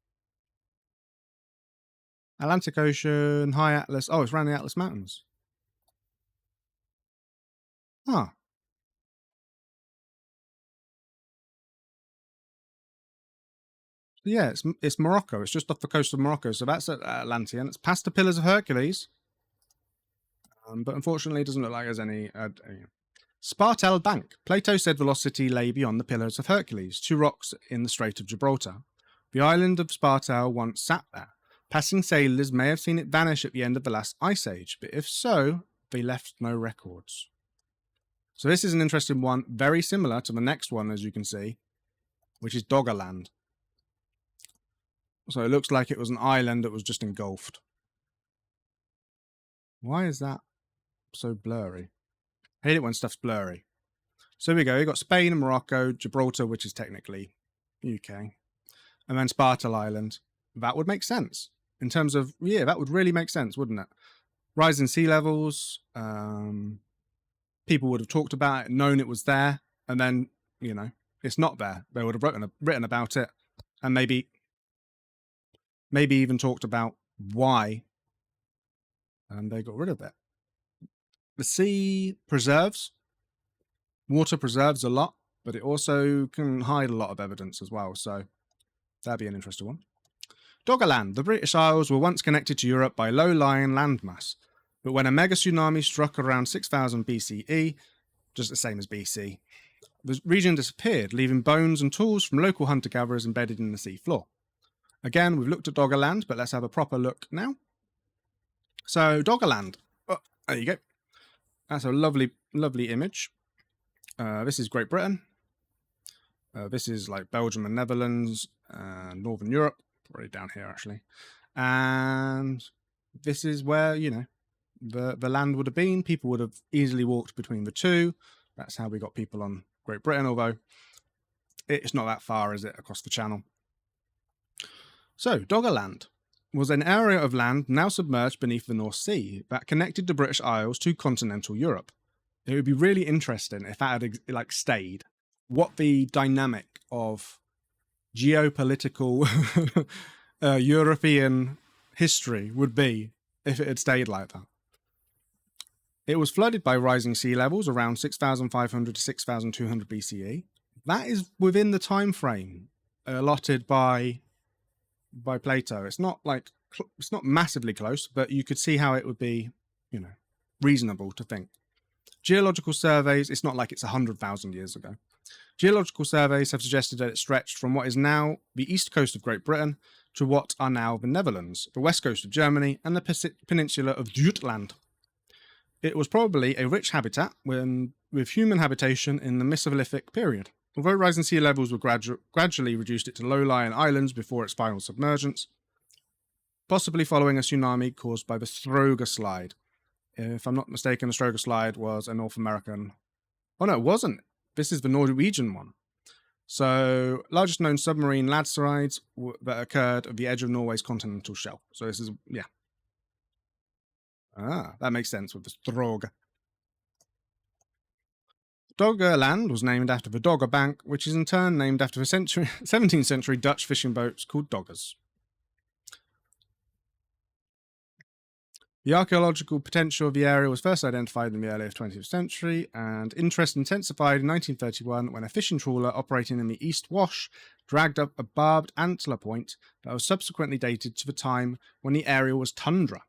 Atlantic Ocean, High Atlas. Oh, it's around the Atlas Mountains. Huh. Yeah, it's Morocco. It's just off the coast of Morocco. So that's at Atlantean. It's past the Pillars of Hercules. But unfortunately, it doesn't look like there's any... Spartel Bank. Plato said velocity lay beyond the Pillars of Hercules, 2 rocks in the Strait of Gibraltar. The island of Spartel once sat there. Passing sailors may have seen it vanish at the end of the last ice age, but if so, they left no records. So this is an interesting one, very similar to the next one, as you can see, which is Doggerland. So it looks like it was an island that was just engulfed. Why is that so blurry? I hate it when stuff's blurry. So here we go. We've got Spain and Morocco, Gibraltar, which is technically UK, and then Spartel Island. That would make sense. In terms of, yeah, that would really make sense, wouldn't it? Rising sea levels, people would have talked about it, known it was there, and then, you know, it's not there. They would have written about it, and maybe even talked about why they got rid of it. The sea preserves, water preserves a lot, but it also can hide a lot of evidence as well, so that'd be an interesting one. Doggerland. The British Isles were once connected to Europe by low-lying landmass, but when a mega tsunami struck around 6000 BCE, just the same as BC, the region disappeared, leaving bones and tools from local hunter-gatherers embedded in the sea floor. Again, we've looked at Doggerland, but let's have a proper look now. So, Doggerland. Oh, there you go. That's a lovely, lovely image. This is Great Britain. This is like Belgium and Netherlands, Northern Europe. Right down here, actually. And this is where, you know, the land would have been. People would have easily walked between the two. That's how we got people on Great Britain, although it's not that far, is it, across the channel. So, Doggerland was an area of land now submerged beneath the North Sea that connected the British Isles to continental Europe. It would be really interesting if that had like stayed. What the dynamic of geopolitical European history would be if it had stayed like that. It was flooded by rising sea levels around 6500 to 6200 BCE. That is within the time frame allotted by Plato. It's not like it's not massively close, but you could see how it would be, you know, reasonable to think. Geological surveys, it's not like it's 100,000 years ago. Geological surveys have suggested that it stretched from what is now the east coast of Great Britain to what are now the Netherlands, the west coast of Germany, and the peninsula of Jutland. It was probably a rich habitat with human habitation in the Mesolithic period. Although rising sea levels would gradually reduced it to low-lying islands before its final submergence, possibly following a tsunami caused by the Stroger Slide. If I'm not mistaken, the Stroger Slide was a North American... Oh no, it wasn't. This is the Norwegian one. So, largest known submarine landslides that occurred at the edge of Norway's continental shelf. So this is, yeah. Ah, that makes sense with the Stroger. Doggerland was named after the Dogger Bank, which is in turn named after the 17th century Dutch fishing boats called doggers. The archaeological potential of the area was first identified in the early 20th century, and interest intensified in 1931 when a fishing trawler operating in the East Wash dragged up a barbed antler point that was subsequently dated to the time when the area was tundra.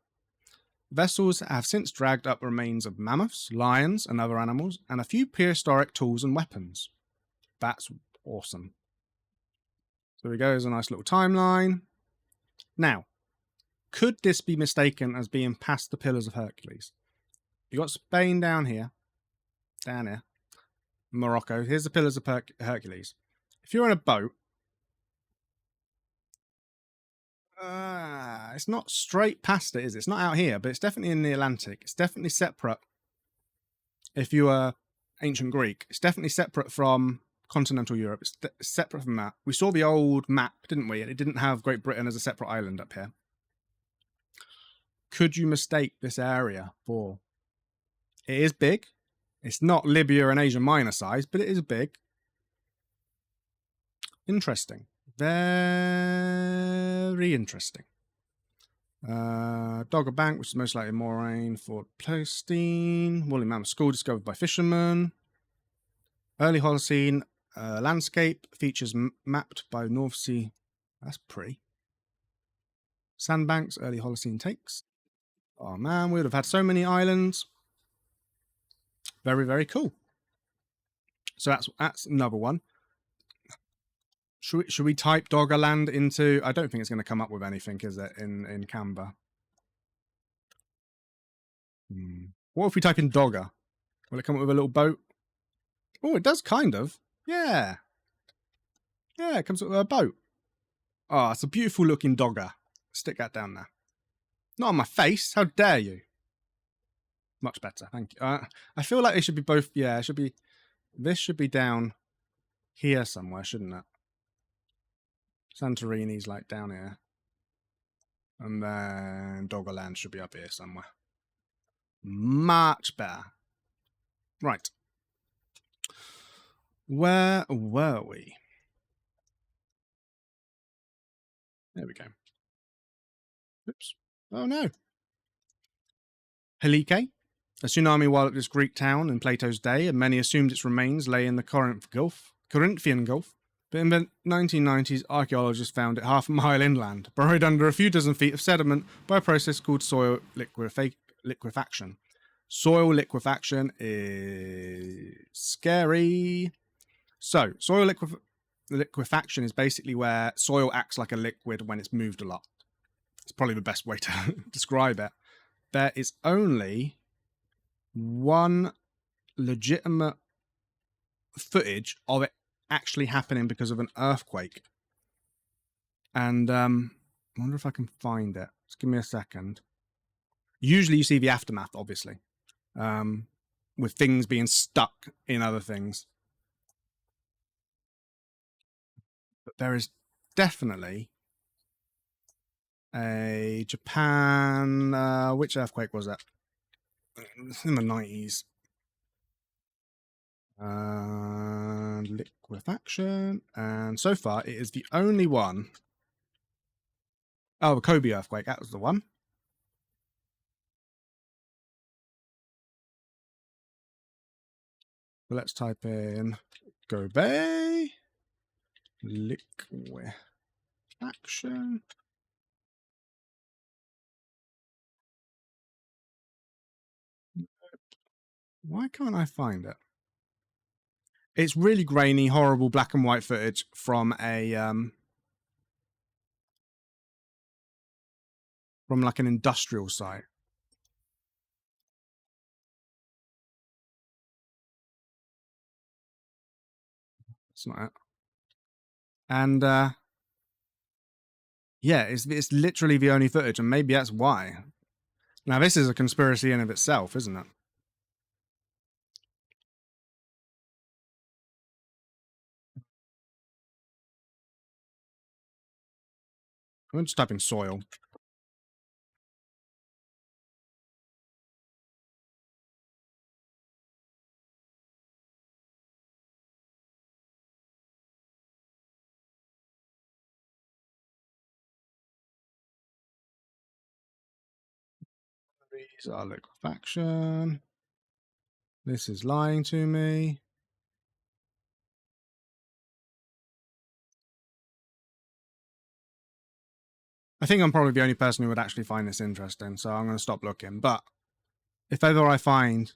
Vessels have since dragged up remains of mammoths, lions, and other animals, and a few prehistoric tools and weapons. That's awesome. So there we go. There's a nice little timeline. Now, could this be mistaken as being past the Pillars of Hercules? You got Spain down here. Morocco. Here's the Pillars of Hercules. If you're on a boat, it's not straight past it, is it? It's not out here, but it's definitely in the Atlantic. It's definitely separate. If you are ancient Greek, it's definitely separate from continental Europe. It's separate from that. We saw the old map, didn't we? It didn't have Great Britain as a separate island up here. Could you mistake this area for... It is big. It's not Libya and Asia Minor size, but it is big. Interesting. Very interesting. Dogger Bank, which is most likely Moraine, Fort Pleistocene, Woolly Mammoth School discovered by fishermen. Early Holocene landscape features mapped by North Sea. That's pretty. Sandbanks, early Holocene takes. Oh man, we would have had so many islands. Very, very cool. So that's another one. Should we type Doggerland into... I don't think it's going to come up with anything, is it, in Canva? What if we type in Dogger? Will it come up with a little boat? Oh, it does kind of. Yeah. Yeah, it comes up with a boat. Oh, it's a beautiful looking Dogger. Stick that down there. Not on my face. How dare you? Much better. Thank you. I feel like they should be both... Yeah, it should be... This should be down here somewhere, shouldn't it? Santorini's like down here. And then Doggerland should be up here somewhere. Much better. Right. Where were we? There we go. Oops. Oh no. Helike, a tsunami walloped this Greek town in Plato's day, and many assumed its remains lay in the Corinthian Gulf. But in the 1990s, archaeologists found it half a mile inland, buried under a few dozen feet of sediment by a process called soil liquefaction. Soil liquefaction is scary. So, soil liquefaction is basically where soil acts like a liquid when it's moved a lot. It's probably the best way to describe it. There is only one legitimate footage of it actually happening because of an earthquake. And I wonder if I can find it. Just give me a second. Usually you see the aftermath, obviously, with things being stuck in other things. But there is definitely a Japan... which earthquake was that? In the 90s. And liquefaction. And so far, it is the only one. Oh, the Kobe earthquake. That was the one. So let's type in Kobe liquefaction. Why can't I find it? It's really grainy, horrible black and white footage from a from like an industrial site. It's not it. And yeah, it's literally the only footage, and maybe that's why. Now this is a conspiracy in of itself, isn't it? I'm just typing soil. These are liquefaction. This is lying to me. I think I'm probably the only person who would actually find this interesting, so I'm going to stop looking. But if ever I find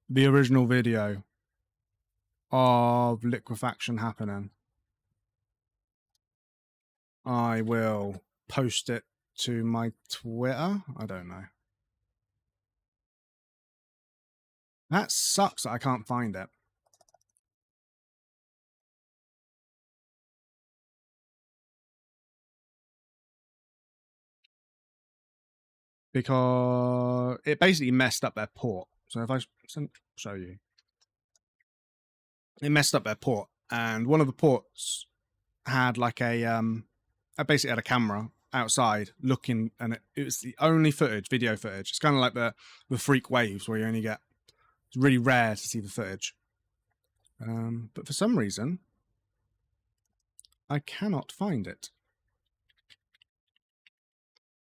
the original video of liquefaction happening. I will post it to my Twitter. I don't know. That sucks that I can't find it. Because it basically messed up their port. So if I show you, it messed up their port, and one of the ports had like a I basically had a camera outside looking, and it was the only footage, video footage. It's kind of like the freak waves where you only get, it's really rare to see the footage. But for some reason, I cannot find it,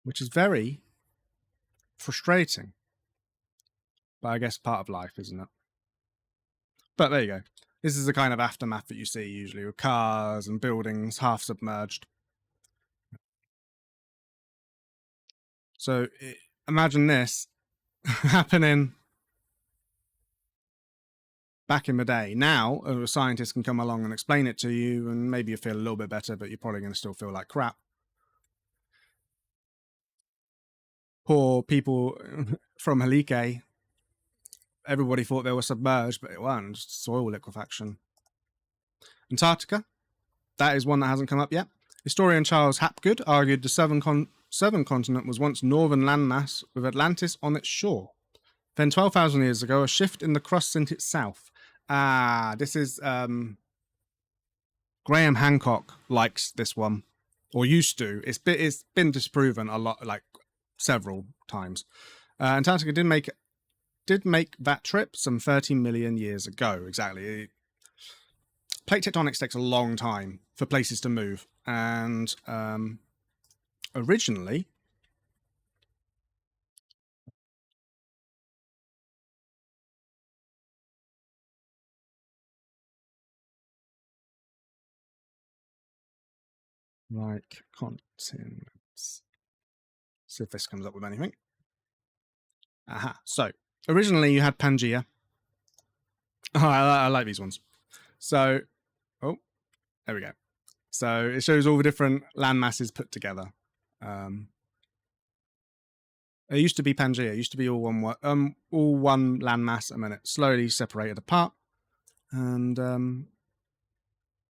which is very frustrating. But I guess part of life, isn't it? But there you go. This is the kind of aftermath that you see usually with cars and buildings half submerged. So imagine this happening back in the day. Now, a scientist can come along and explain it to you, and maybe you feel a little bit better, but you're probably going to still feel like crap. Poor people from Helike, everybody thought they were submerged, but it weren't, just soil liquefaction. Antarctica, that is one that hasn't come up yet. Historian Charles Hapgood argued the southern continent was once northern landmass with Atlantis on its shore. Then 12,000 years ago, a shift in the crust sent it south. This is Graham Hancock likes this one, or used to. It's been disproven a lot, like several times. Antarctica did make that trip some 30 million years ago. Exactly. Plate tectonics takes a long time for places to move, and originally, like continents. See if this comes up with anything. Aha. So originally you had Pangaea. Oh, I like these ones. So, oh, there we go. So it shows all the different land masses put together. It used to be Pangaea. It used to be all one land mass, and then it slowly separated apart. And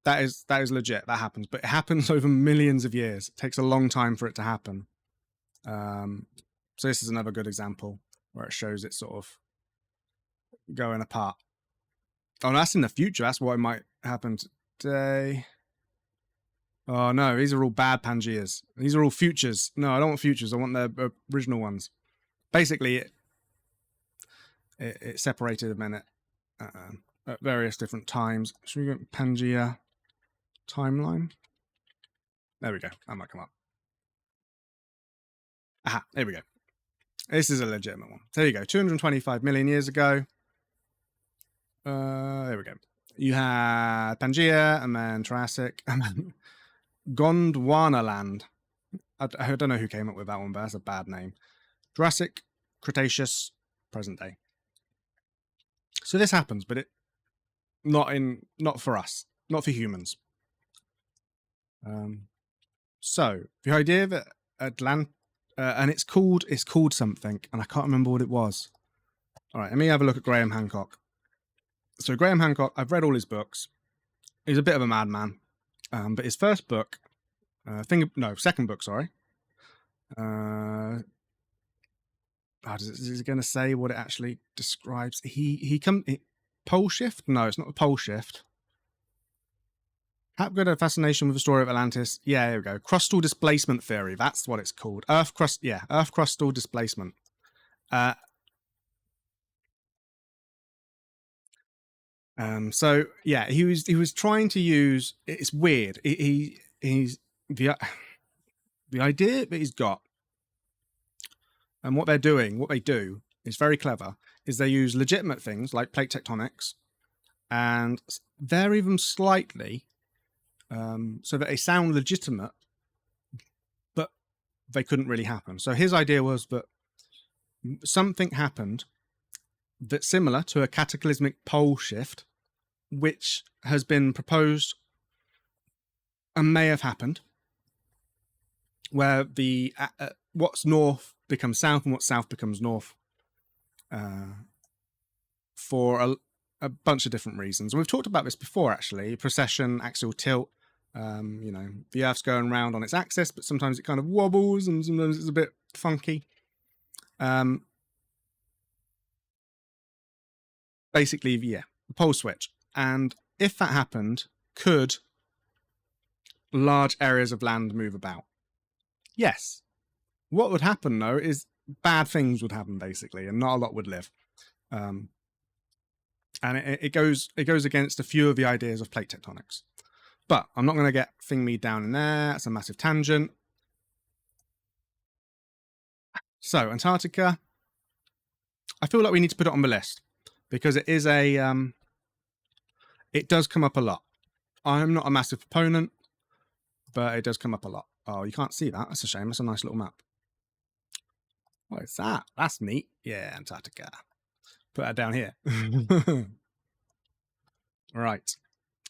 that is legit. That happens, but it happens over millions of years. It takes a long time for it to happen. So this is another good example where it shows it sort of going apart. Oh, that's in the future. That's what might happen today. Oh no, these are all bad Pangaeas. These are all futures. No, I don't want futures. I want the original ones. Basically, it separated them in it at various different times. Should we go Pangaea timeline? There we go. That might come up. Aha, there we go. This is a legitimate one. There you go. 225 million years ago. There we go. You had Pangaea, and then Triassic, and then Gondwana land. I don't know who came up with that one, but that's a bad name. Jurassic, Cretaceous, present day. So this happens, but not for us, not for humans. So the idea that Atlantis, and it's called something, and I can't remember what it was. All right, let me have a look at Graham Hancock. So Graham Hancock, I've read all his books. He's a bit of a madman, but his first book, second book, sorry. Is it going to say what it actually describes? Pole shift? No, it's not a pole shift. Hapgood had a fascination with the story of Atlantis. Yeah, there we go. Crustal displacement theory. That's what it's called. Earth crustal displacement. So yeah, he was trying to use. It's weird. He's the idea that he's got, and what they do is very clever. Is they use legitimate things like plate tectonics, and vary them slightly, so that they sound legitimate, but they couldn't really happen. So his idea was that something happened that's similar to a cataclysmic pole shift, which has been proposed and may have happened, where the what's north becomes south and what's south becomes north, for a bunch of different reasons. And we've talked about this before, actually. Precession, axial tilt. The Earth's going round on its axis, but sometimes it kind of wobbles and sometimes it's a bit funky. Basically, yeah, pole switch. And if that happened, could large areas of land move about? Yes. What would happen, though, is bad things would happen, basically, and not a lot would live. And it goes against a few of the ideas of plate tectonics. But I'm not going to get me down in there. It's a massive tangent. So, Antarctica, I feel like we need to put it on the list because it is it does come up a lot. I'm not a massive proponent, but it does come up a lot. Oh, you can't see that. That's a shame. That's a nice little map. What is that? That's neat. Yeah, Antarctica. Put that down here. Right.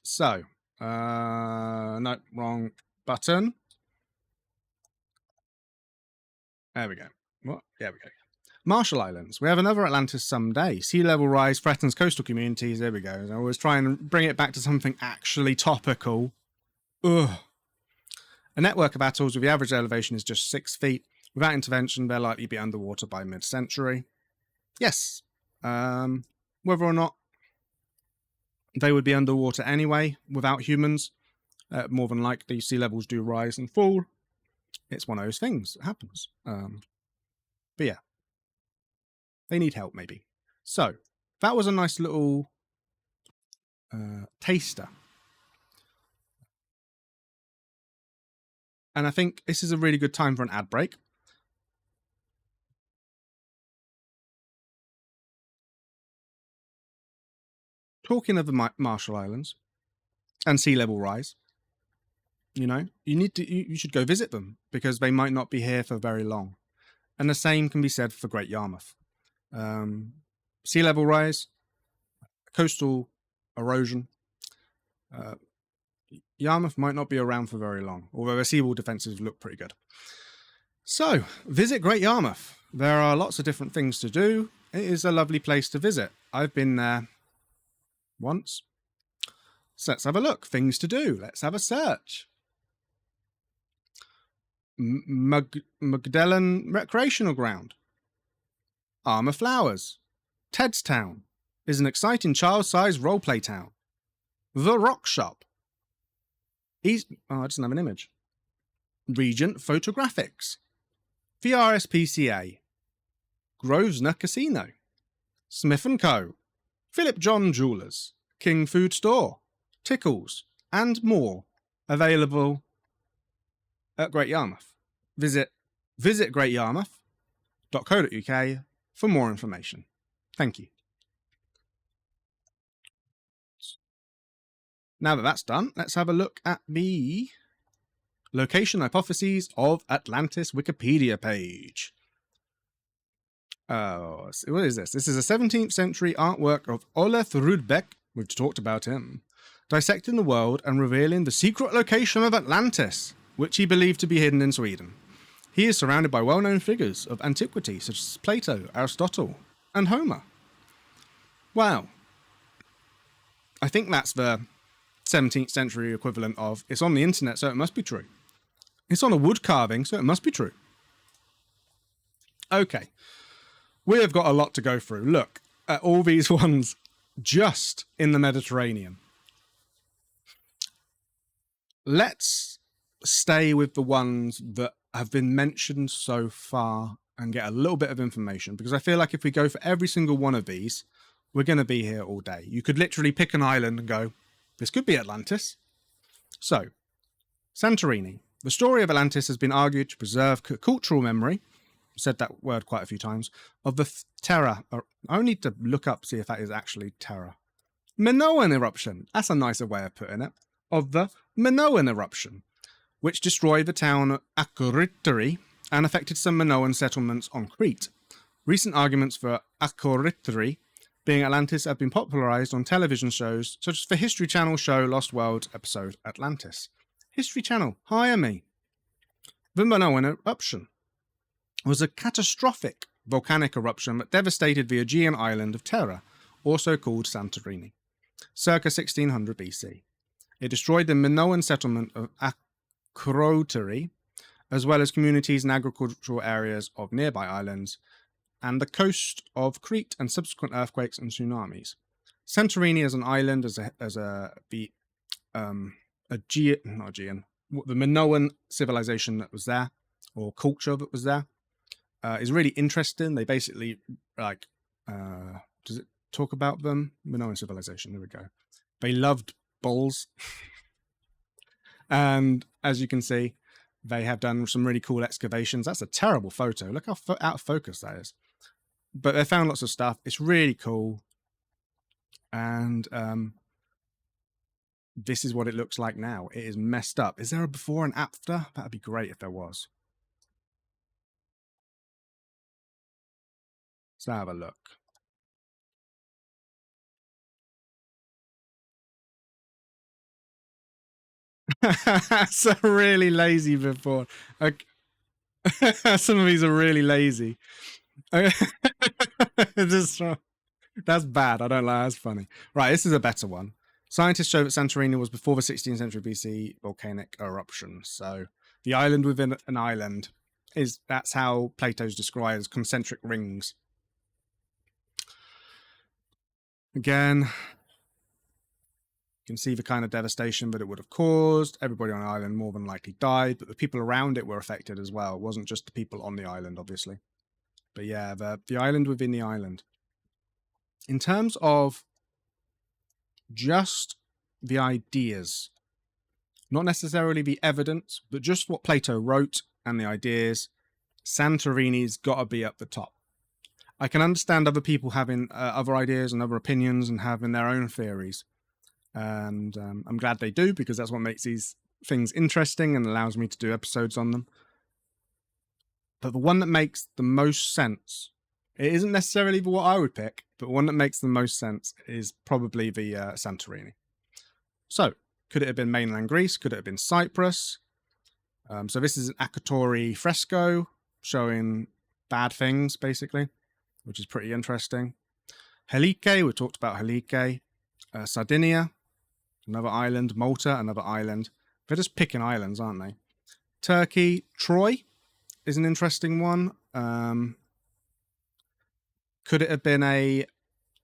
So, no, wrong button. There we go. What? There we go. Marshall Islands. We have another Atlantis someday. Sea level rise threatens coastal communities. There we go. I always try and bring it back to something actually topical. Ugh. A network of atolls with the average elevation is just 6 feet. Without intervention, they're likely to be underwater by mid-century. Yes. Whether or not they would be underwater anyway without humans, more than likely sea levels do rise and fall. It's one of those things that happens. But yeah, they need help maybe. So that was a nice little taster. And I think this is a really good time for an ad break. Talking of the Marshall Islands and sea level rise, you should go visit them because they might not be here for very long. And the same can be said for Great Yarmouth. Sea level rise, coastal erosion. Yarmouth might not be around for very long, although the seawall defences look pretty good. So, visit Great Yarmouth. There are lots of different things to do. It is a lovely place to visit. I've been there once. So let's have a look. Things to do. Let's have a search. Magdalen Recreational Ground. Armour Flowers. Tedstown is an exciting child-sized role-play town. The Rock Shop. I doesn't have an image. Regent Photographics. The RSPCA. Grosvenor Casino. Smith & Co. Philip John Jewellers. King Food Store. Tickles. And more. Available at Great Yarmouth. Visit greatyarmouth.co.uk for more information. Thank you. Now that that's done, let's have a look at the location hypotheses of Atlantis Wikipedia page. Oh, what is this? This is a 17th century artwork of Olaf Rudbeck, we've talked about him, dissecting the world and revealing the secret location of Atlantis, which he believed to be hidden in Sweden. He is surrounded by well-known figures of antiquity such as Plato, Aristotle, and Homer. Wow. I think that's the 17th century equivalent of, it's on the internet, so it must be true. It's on a wood carving, so it must be true. Okay. We have got a lot to go through. Look at all these ones just in the Mediterranean. Let's stay with the ones that have been mentioned so far and get a little bit of information, because I feel like if we go for every single one of these, we're going to be here all day. You could literally pick an island and go, this could be Atlantis. So, Santorini. The story of Atlantis has been argued to preserve cultural memory, said that word quite a few times, of the Terra. I need to look up, see if that is actually Terra. Minoan eruption. That's a nicer way of putting it. Of the Minoan eruption, which destroyed the town Akrotiri and affected some Minoan settlements on Crete. Recent arguments for Akrotiri being Atlantis have been popularized on television shows such as the History Channel show Lost World episode Atlantis. History Channel, hire me. The Minoan eruption was a catastrophic volcanic eruption that devastated the Aegean island of Terra, also called Santorini, circa 1600 BC. It destroyed the Minoan settlement of Akrotiri, as well as communities and agricultural areas of nearby islands, and the coast of Crete, and subsequent earthquakes and tsunamis. Santorini as an island, the Minoan civilization that was there, or culture that was there, is really interesting. They basically, does it talk about them? Minoan civilization, there we go. They loved bulls. And as you can see, they have done some really cool excavations. That's a terrible photo. Look how out of focus that is. But they found lots of stuff. It's really cool. And this is what it looks like now. It is messed up. Is there a before and after? That'd be great if there was. Let's have a look. That's a really lazy before. Okay. Some of these are really lazy. That's bad. I don't like. That's funny. Right, this is a better one. Scientists show that Santorini was before the 16th century BC volcanic eruption. So the island within an island that's how Plato's described as concentric rings. Again, you can see the kind of devastation that it would have caused. Everybody on the island more than likely died, but the people around it were affected as well. It wasn't just the people on the island, obviously. But yeah, the island within the island. In terms of just the ideas, not necessarily the evidence, but just what Plato wrote and the ideas, Santorini's got to be up the top. I can understand other people having other ideas and other opinions and having their own theories. And I'm glad they do, because that's what makes these things interesting and allows me to do episodes on them. But the one that makes the most sense, it isn't necessarily what I would pick, but one that makes the most sense is probably the Santorini. So, could it have been mainland Greece? Could it have been Cyprus? So this is an Akatori fresco showing bad things, basically, which is pretty interesting. Helike, we talked about Helike. Sardinia, another island. Malta, another island. They're just picking islands, aren't they? Turkey, Troy is an interesting one. Could it have been an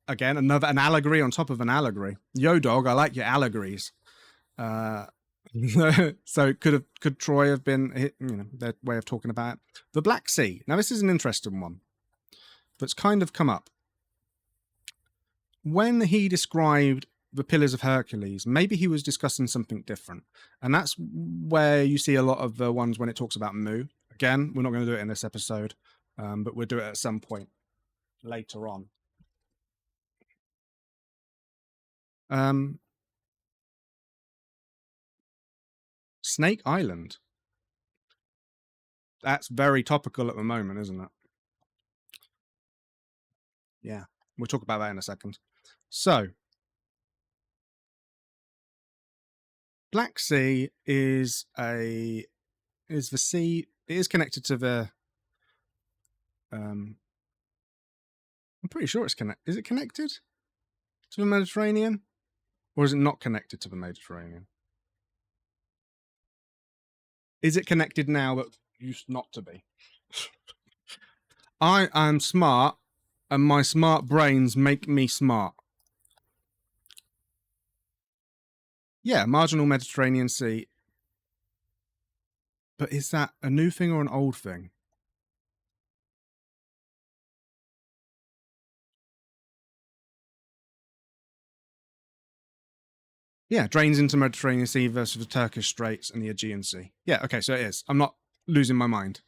allegory on top of an allegory? Yo, dog, I like your allegories. So could Troy have been, their way of talking about it? The Black Sea. Now, this is an interesting one that's kind of come up. When he described the Pillars of Hercules, maybe he was discussing something different. And that's where you see a lot of the ones when it talks about Mu. Again, we're not going to do it in this episode, but we'll do it at some point later on. Snake Island. That's very topical at the moment, isn't it? Yeah, we'll talk about that in a second. So, Black Sea is the sea. It is connected to the. I'm pretty sure it's connected. Is it connected to the Mediterranean, or is it not connected to the Mediterranean? Is it connected now but used not to be? I am smart, and my smart brains make me smart. Yeah, marginal Mediterranean Sea. But is that a new thing or an old thing? Yeah, drains into Mediterranean Sea versus the Turkish Straits and the Aegean Sea. Yeah, okay, so it is. I'm not losing my mind.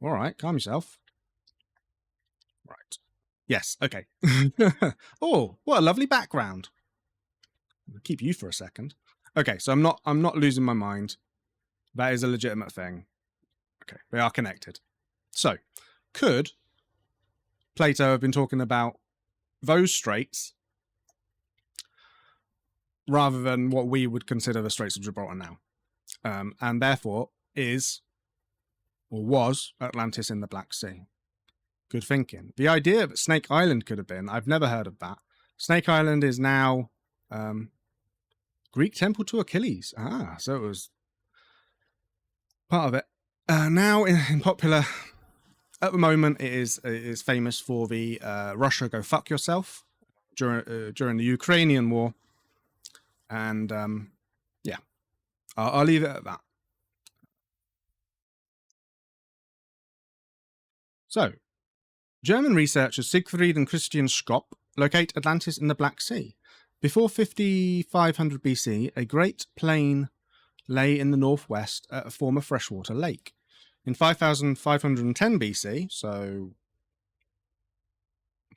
All right, calm yourself. Right. Yes, okay. Oh, what a lovely background. I'll keep you for a second. Okay, so I'm not losing my mind. That is a legitimate thing. Okay, they are connected. So, could Plato have been talking about those straits rather than what we would consider the Straits of Gibraltar now. And therefore is, or was, Atlantis in the Black Sea. Good thinking. The idea that Snake Island could have been, I've never heard of that. Snake Island is now Greek temple to Achilles. Ah, so it was part of it. Now in popular, at the moment, it is famous for the Russia go fuck yourself during the Ukrainian war. And yeah, I'll leave it at that. So, German researchers Siegfried and Christian Schropp locate Atlantis in the Black Sea. Before 5500 BC, a great plain lay in the northwest at a former freshwater lake. In 5510 BC, so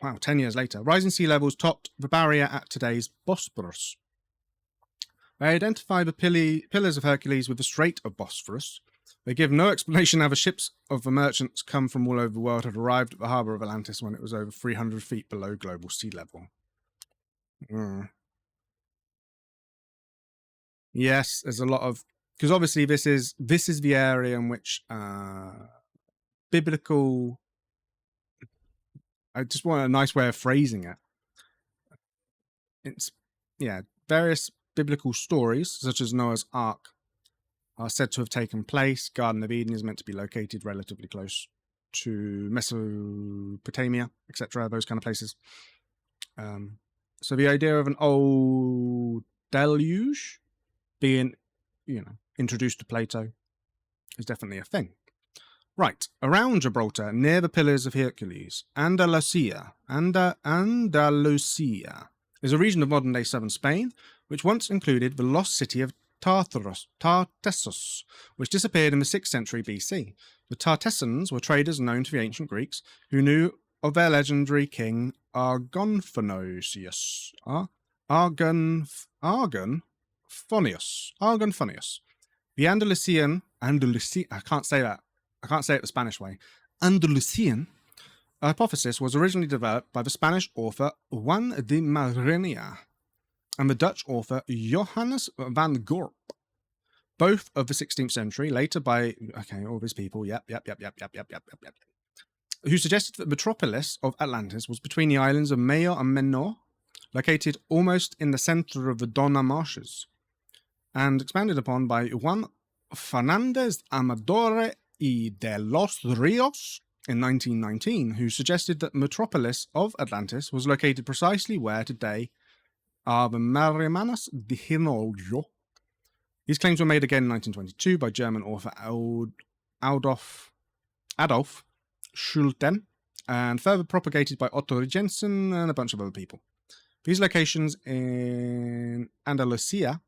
wow, 10 years later, rising sea levels topped the barrier at today's Bosporus. They identify the Pillars of Hercules with the Strait of Bosphorus. They give no explanation how the ships of the merchants come from all over the world had arrived at the harbour of Atlantis when it was over 300 feet below global sea level. Yes, there's a lot of, because obviously this is the area in which biblical, I just want a nice way of phrasing it. It's, yeah, various biblical stories, such as Noah's Ark, are said to have taken place. Garden of Eden is meant to be located relatively close to Mesopotamia, etc., those kind of places. So the idea of an old deluge being, introduced to Plato is definitely a thing. Right, around Gibraltar, near the Pillars of Hercules, Andalusia is a region of modern-day southern Spain, which once included the lost city of Tartessos, which disappeared in the 6th century BC. The Tartessans were traders known to the ancient Greeks, who knew of their legendary king Argonphonius. The Andalusian, I can't say that. I can't say it the Spanish way. Andalusian hypothesis was originally developed by the Spanish author Juan de Mariña and the Dutch author Johannes van Gorp, both of the 16th century, later by, all these people, who suggested that the metropolis of Atlantis was between the islands of Mayo and Menor, located almost in the center of the Dona Marshes, and expanded upon by Juan Fernández Amador y de los Rios in 1919, who suggested that the metropolis of Atlantis was located precisely where today are the Marimanas de Hinoljo. These claims were made again in 1922 by German author Adolf Schulten, and further propagated by Otto Jensen and a bunch of other people. These locations in Andalusia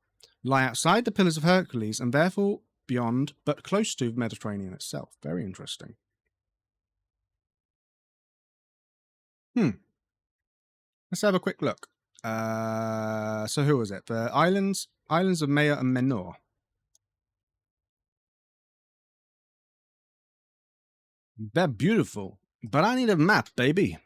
lie outside the Pillars of Hercules and therefore beyond, but close to, the Mediterranean itself. Very interesting. Let's have a quick look. So who was it? The islands of Maya and Menor. They're beautiful, but I need a map, baby.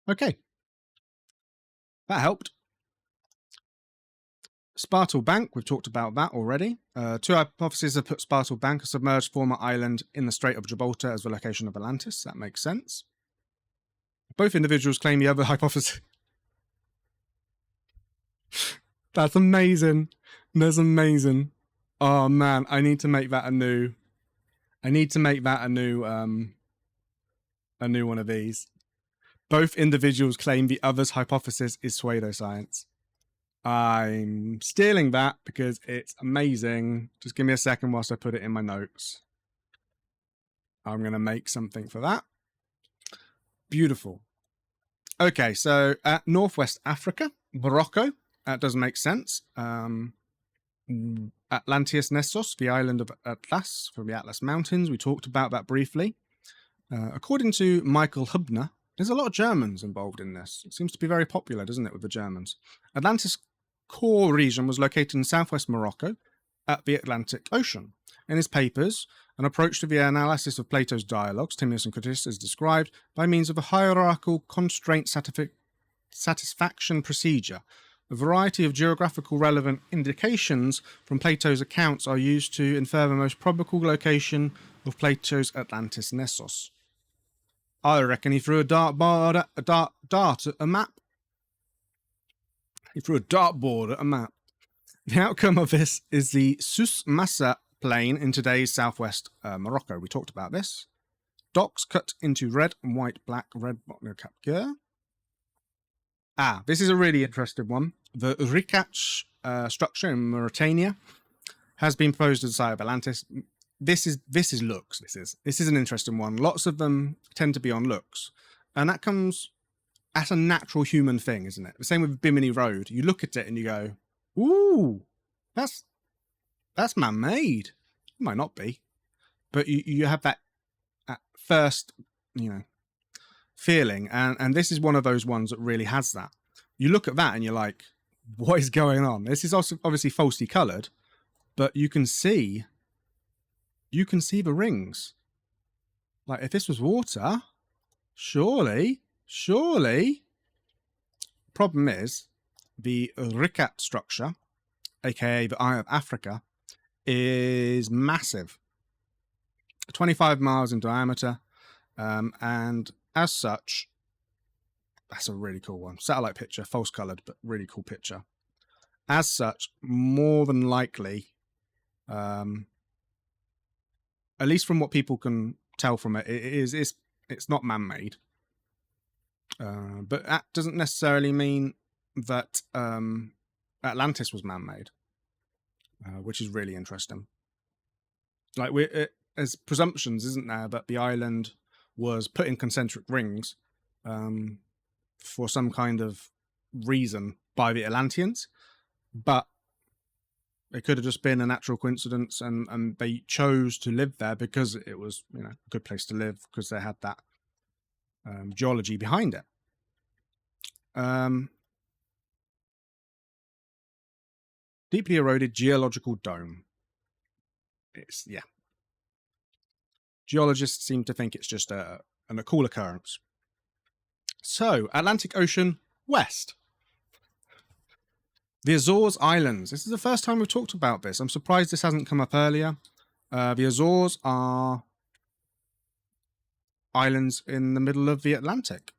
Okay. That helped. Spartal Bank, we've talked about that already. Two hypotheses have put Spartal Bank, a submerged former island in the Strait of Gibraltar, as the location of Atlantis. That makes sense. Both individuals claim the other hypothesis. That's amazing. That's amazing. Oh man, I need to make that a new one of these. Both individuals claim the other's hypothesis is pseudoscience. I'm stealing that because it's amazing. Just give me a second whilst I put it in my notes. I'm going to make something for that. Beautiful. Okay, so Northwest Africa, Morocco. That doesn't make sense. Atlantis Nessos, the island of Atlas, from the Atlas Mountains. We talked about that briefly. According to Michael Hubner, there's a lot of Germans involved in this. It seems to be very popular, doesn't it, with the Germans? Atlantis core region was located in southwest Morocco, at the Atlantic Ocean. In his papers, an approach to the analysis of Plato's dialogues, Timaeus and Critias, is described by means of a hierarchical constraint satisfaction procedure. A variety of geographical relevant indications from Plato's accounts are used to infer the most probable location of Plato's Atlantis Nessos. I reckon he threw a dartboard at a map. He threw a dartboard at a map. The outcome of this is the Sus Massa plain in today's southwest Morocco. We talked about this. Docks cut into red and white, black, red, capture. This is a really interesting one. The Rikach structure in Mauritania has been proposed as the site of Atlantis. This is looks. This is an interesting one. Lots of them tend to be on looks, and that's a natural human thing, isn't it? The same with Bimini Road. You look at it and you go, "Ooh, that's man-made." It might not be, but you have that at first, feeling, and this is one of those ones that really has that. You look at that and you're like, "What is going on?" This is also obviously falsely coloured, but you can see the rings. Like, if this was water, surely. Problem is, the Rikat structure, aka the Eye of Africa, is massive, 25 miles in diameter, and as such, that's a really cool one. Satellite picture, false coloured, but really cool picture. As such, more than likely, at least from what people can tell from it, it's not man-made. But that doesn't necessarily mean that Atlantis was man-made, which is really interesting. Like, there's presumptions, isn't there, that the island was put in concentric rings for some kind of reason by the Atlanteans, but it could have just been a natural coincidence, and they chose to live there because it was, a good place to live, because they had that geology behind it. Deeply eroded geological dome. Geologists seem to think it's just a cool occurrence. So, Atlantic Ocean west. The Azores Islands. This is the first time we've talked about this. I'm surprised this hasn't come up earlier. The Azores are islands in the middle of the Atlantic.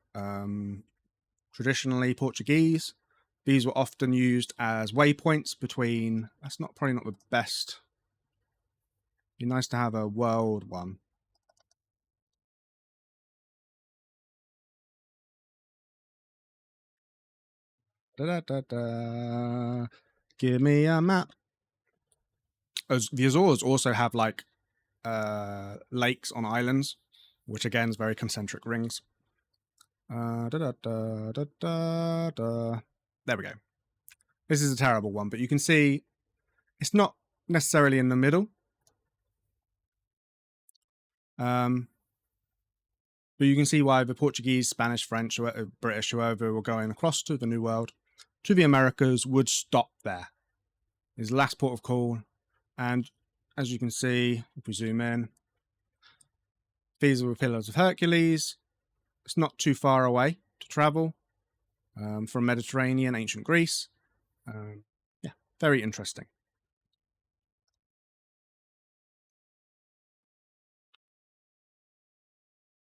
Traditionally Portuguese. These were often used as waypoints between... That's probably not the best. Be nice to have a world one. Give me a map. The Azores also have lakes on islands, which again is very concentric rings. There we go. This is a terrible one, but you can see it's not necessarily in the middle. But you can see why the Portuguese, Spanish, French, or British, whoever were going across to the New World, to the Americas, would stop there. It's the last port of call. And as you can see, if we zoom in, these are the Pillars of Hercules. It's not too far away to travel from Mediterranean, ancient Greece. Very interesting.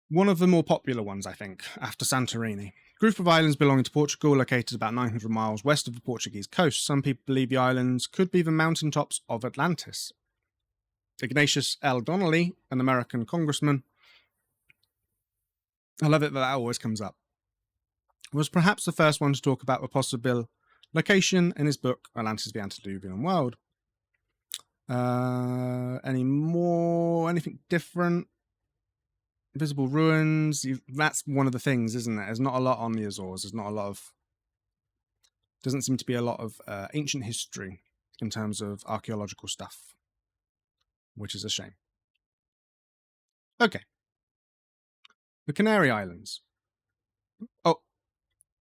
One of the more popular ones, I think, after Santorini. Group of islands belonging to Portugal, located about 900 miles west of the Portuguese coast. Some people believe the islands could be the mountaintops of Atlantis. Ignatius L. Donnelly, an American congressman, I love it that always comes up, was perhaps the first one to talk about the possible location in his book, Atlantis, the Antediluvian World. Anything different? Visible ruins. That's one of the things, isn't it? There's not a lot on the Azores. There's not a lot of... Doesn't seem to be a lot of ancient history in terms of archaeological stuff, which is a shame. Okay. The Canary Islands. Oh,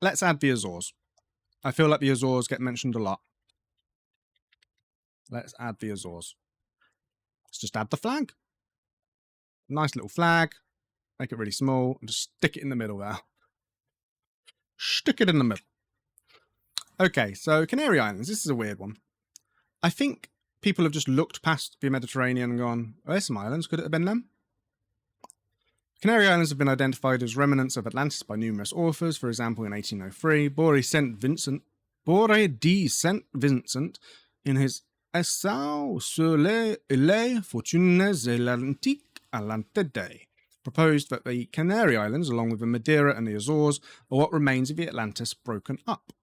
let's add the Azores. I feel like the Azores get mentioned a lot. Let's add the Azores. Let's just add the flag. Nice little flag. Make it really small and just stick it in the middle there. Stick it in the middle. Okay, so Canary Islands. This is a weird one. I think people have just looked past the Mediterranean and gone, oh, there's some islands. Could it have been them? Canary Islands have been identified as remnants of Atlantis by numerous authors. For example, in 1803, Bore di Saint Vincent, in his Essai sur les fortunes atlantiques Atlantide, proposed that the Canary Islands, along with the Madeira and the Azores, are what remains of the Atlantis broken up.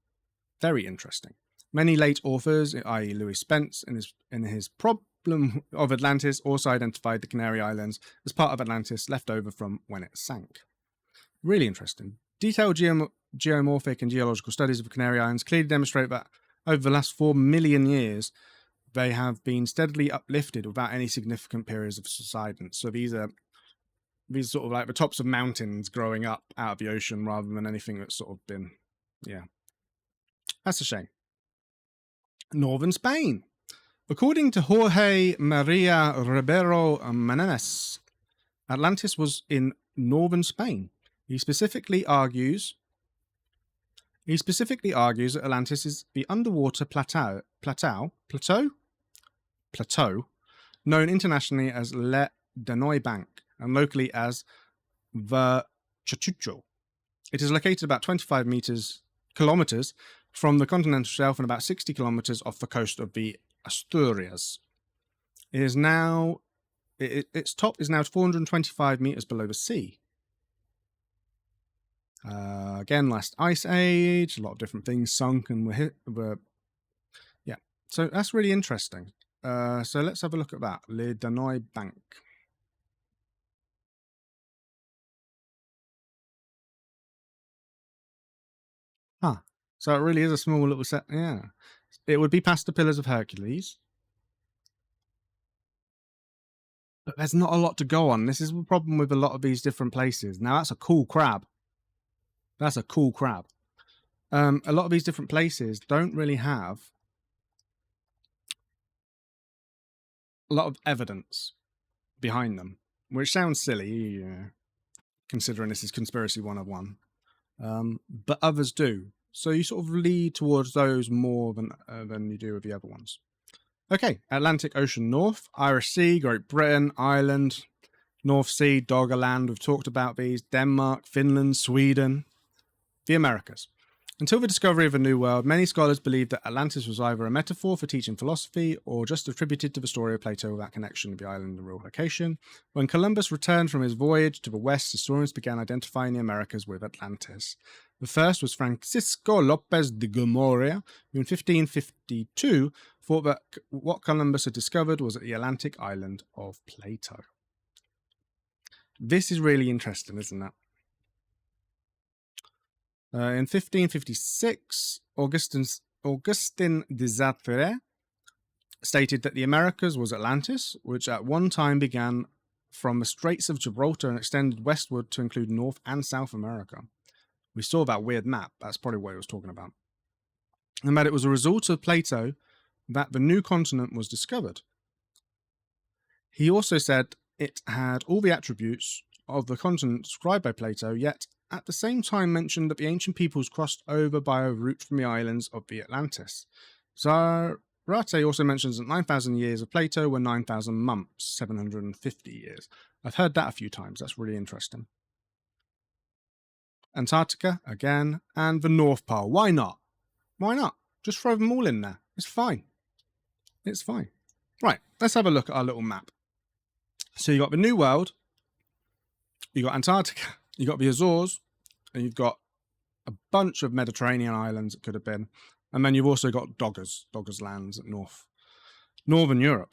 Very interesting. Many late authors, i.e. Louis Spence, in his Problem of Atlantis, also identified the Canary Islands as part of Atlantis left over from when it sank. Really interesting. Detailed geomorphic and geological studies of the Canary Islands clearly demonstrate that over the last 4 million years, they have been steadily uplifted without any significant periods of subsidence. So these are sort of like the tops of mountains growing up out of the ocean rather than anything that's sort of been, yeah. That's a shame. Northern Spain. According to Jorge Maria Ribeiro Meneses, Atlantis was in northern Spain. He specifically argues that Atlantis is the underwater plateau known internationally as Le Danoy Bank and locally as the Chachucho. It is located about 25 kilometers from the continental shelf and about 60 kilometers off the coast of the Asturias. Its top is now 425 meters below the sea. Again, last ice age, a lot of different things sunk and were yeah. So that's really interesting. So let's have a look at that. Le Danoy Bank. Huh. So it really is a small little set. Yeah. It would be past the Pillars of Hercules. But there's not a lot to go on. This is the problem with a lot of these different places. Now, that's a cool crab. That's a cool crab. A lot of these different places don't really have a lot of evidence behind them, which sounds silly, considering this is Conspiracy 101. But others do. So you sort of lead towards those more than you do with the other ones. Okay, Atlantic Ocean North, Irish Sea, Great Britain, Ireland, North Sea, Doggerland, we've talked about these, Denmark, Finland, Sweden, the Americas. Until the discovery of a new world, many scholars believed that Atlantis was either a metaphor for teaching philosophy or just attributed to the story of Plato without connection of the island and real location. When Columbus returned from his voyage to the west, historians began identifying the Americas with Atlantis. The first was Francisco Lopez de Gomorrah, who in 1552 thought that what Columbus had discovered was the Atlantic island of Plato. This is really interesting, isn't it? In 1556, Augustin de Zartre stated that the Americas was Atlantis, which at one time began from the Straits of Gibraltar and extended westward to include North and South America. We saw that weird map. That's probably what he was talking about. And that it was a result of Plato that the new continent was discovered. He also said it had all the attributes of the continent described by Plato, yet at the same time mentioned that the ancient peoples crossed over by a route from the islands of the Atlantis. Zarate also mentions that 9,000 years of Plato were 9,000 months, 750 years. I've heard that a few times. That's really interesting. Antarctica, again, and the North Pole. Why not? Why not? Just throw them all in there. It's fine. It's fine. Right, let's have a look at our little map. So you got the New World, you got Antarctica, you got the Azores, and you've got a bunch of Mediterranean islands it could have been. And then you've also got Doggers lands at northern Europe.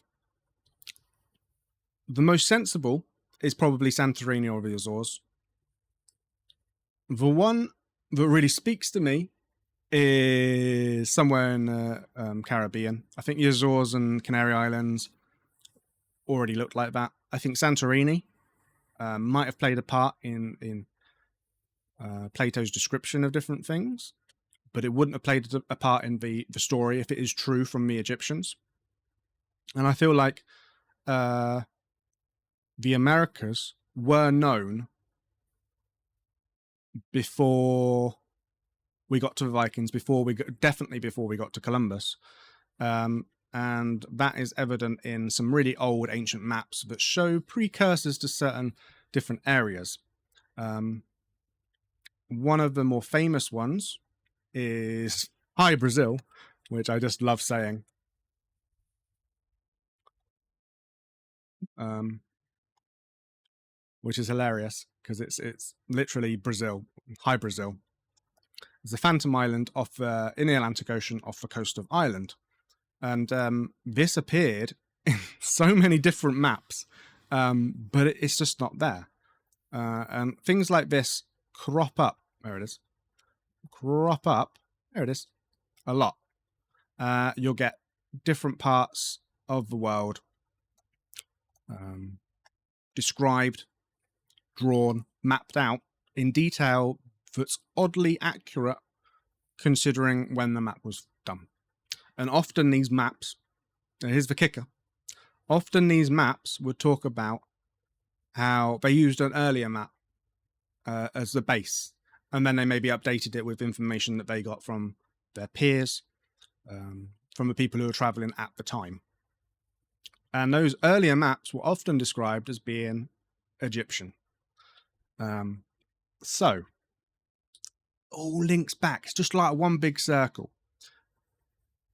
The most sensible is probably Santorini or the Azores. The one that really speaks to me is somewhere in the Caribbean. I think the Azores and Canary Islands already looked like that. I think Santorini might have played a part in Plato's description of different things, but it wouldn't have played a part in the story if it is true from the Egyptians. And I feel like the Americas were known before we got to the Vikings, definitely before we got to Columbus. And that is evident in some really old ancient maps that show precursors to certain different areas. One of the more famous ones is Hi Brazil, which I just love saying. Which is hilarious because it's literally Brazil. Hi Brazil. It's a phantom island off in the Atlantic Ocean off the coast of Ireland. And this appeared in so many different maps, but it's just not there. And things like this crop up. There it is. Crop up. There it is. A lot. You'll get different parts of the world described, drawn, mapped out in detail that's oddly accurate considering when the map was done. And often these maps, and here's the kicker, often these maps would talk about how they used an earlier map as the base, and then they maybe updated it with information that they got from their peers, from the people who were traveling at the time. And those earlier maps were often described as being Egyptian. So, all links back. It's just like one big circle.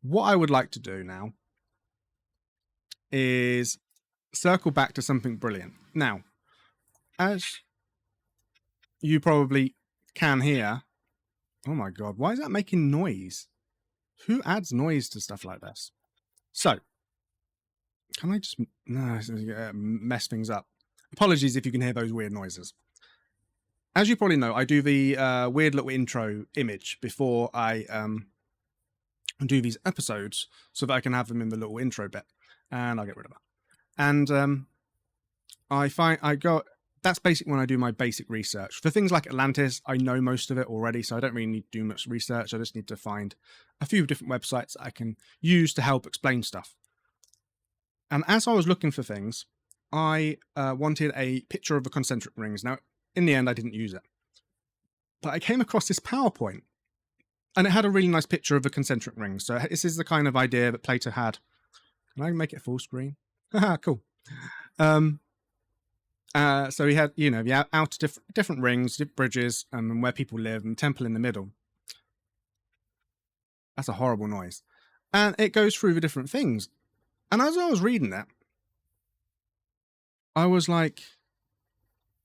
What I would like to do now is circle back to something brilliant. Now, as you probably can hear, oh my God, why is that making noise? Who adds noise to stuff like this? So, can I just mess things up? Apologies if you can hear those weird noises. As you probably know, I do the weird little intro image before I do these episodes so that I can have them in the little intro bit, and I'll get rid of that. And that's basically when I do my basic research. For things like Atlantis, I know most of it already, so I don't really need to do much research. I just need to find a few different websites that I can use to help explain stuff. And as I was looking for things, I wanted a picture of the concentric rings. Now, in the end, I didn't use it. But I came across this PowerPoint, and it had a really nice picture of the concentric rings. So this is the kind of idea that Plato had. Can I make it full screen? Haha, cool. So he had, the outer different rings, different bridges, and where people live, and temple in the middle. That's a horrible noise. And it goes through the different things. And as I was reading that, I was like,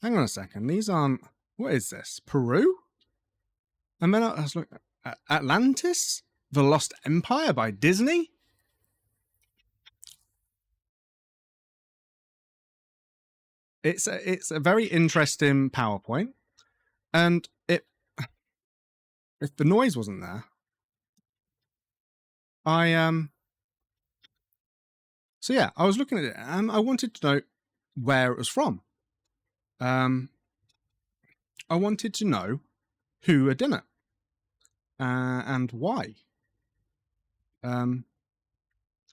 hang on a second, these aren't, what is this, Peru? And then I was looking at Atlantis? The Lost Empire by Disney? It's a very interesting PowerPoint. And if the noise wasn't there, so yeah, I was looking at it and I wanted to know where it was from. I wanted to know who had done it and why.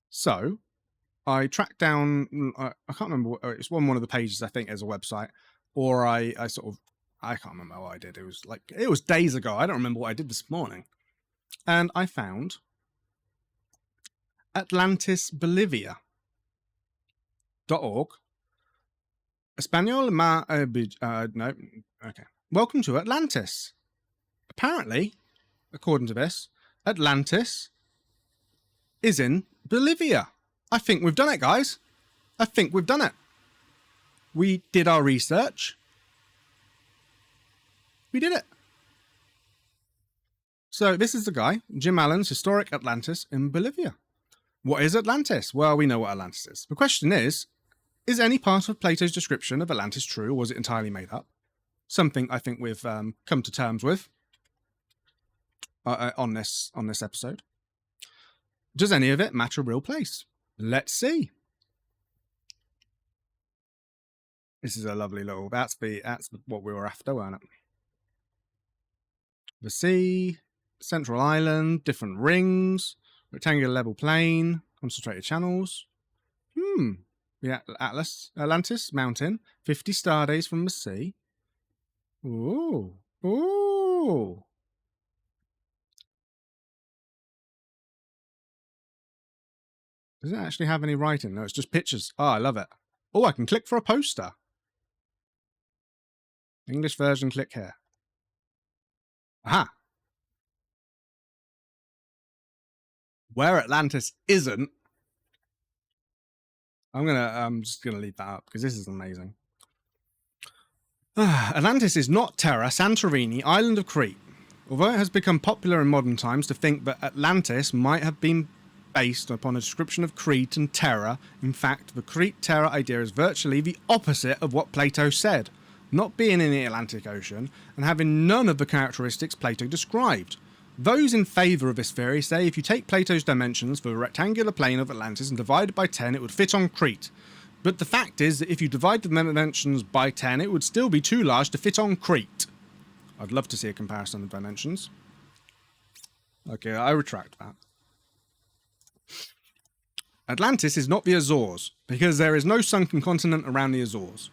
So I tracked down, I can't remember, it's one of the pages, I think, as a website, or I can't remember what I did. It was days ago. I don't remember what I did this morning. And I found Atlantis, Bolivia.org. Espanol no, okay. Welcome to Atlantis. Apparently, according to this, Atlantis is in Bolivia. I think we've done it, guys. I think we've done it. We did our research. We did it. So this is the guy, Jim Allen's Historic Atlantis in Bolivia. What is Atlantis? Well, we know what Atlantis is. The question is any part of Plato's description of Atlantis true, or was it entirely made up? Something I think we've come to terms with on this episode. Does any of it match a real place? Let's see. This is a lovely little. That's what we were after, weren't it? The sea, central island, different rings, rectangular level plain, concentrated channels. Yeah, Atlantis mountain, 50 star days from the sea. Ooh. Ooh. Does it actually have any writing? No, it's just pictures. Oh, I love it. Oh, I can click for a poster. English version, click here. Aha. Where Atlantis isn't, I'm just gonna leave that up because this is amazing. Atlantis is not Terra, Santorini, island of Crete. Although it has become popular in modern times to think that Atlantis might have been based upon a description of Crete and Terra, in fact, the Crete-Terra idea is virtually the opposite of what Plato said, not being in the Atlantic Ocean and having none of the characteristics Plato described. Those in favour of this theory say if you take Plato's dimensions for the rectangular plane of Atlantis and divide it by 10, it would fit on Crete. But the fact is that if you divide the dimensions by 10, it would still be too large to fit on Crete. I'd love to see a comparison of dimensions. Okay, I retract that. Atlantis is not the Azores, because there is no sunken continent around the Azores.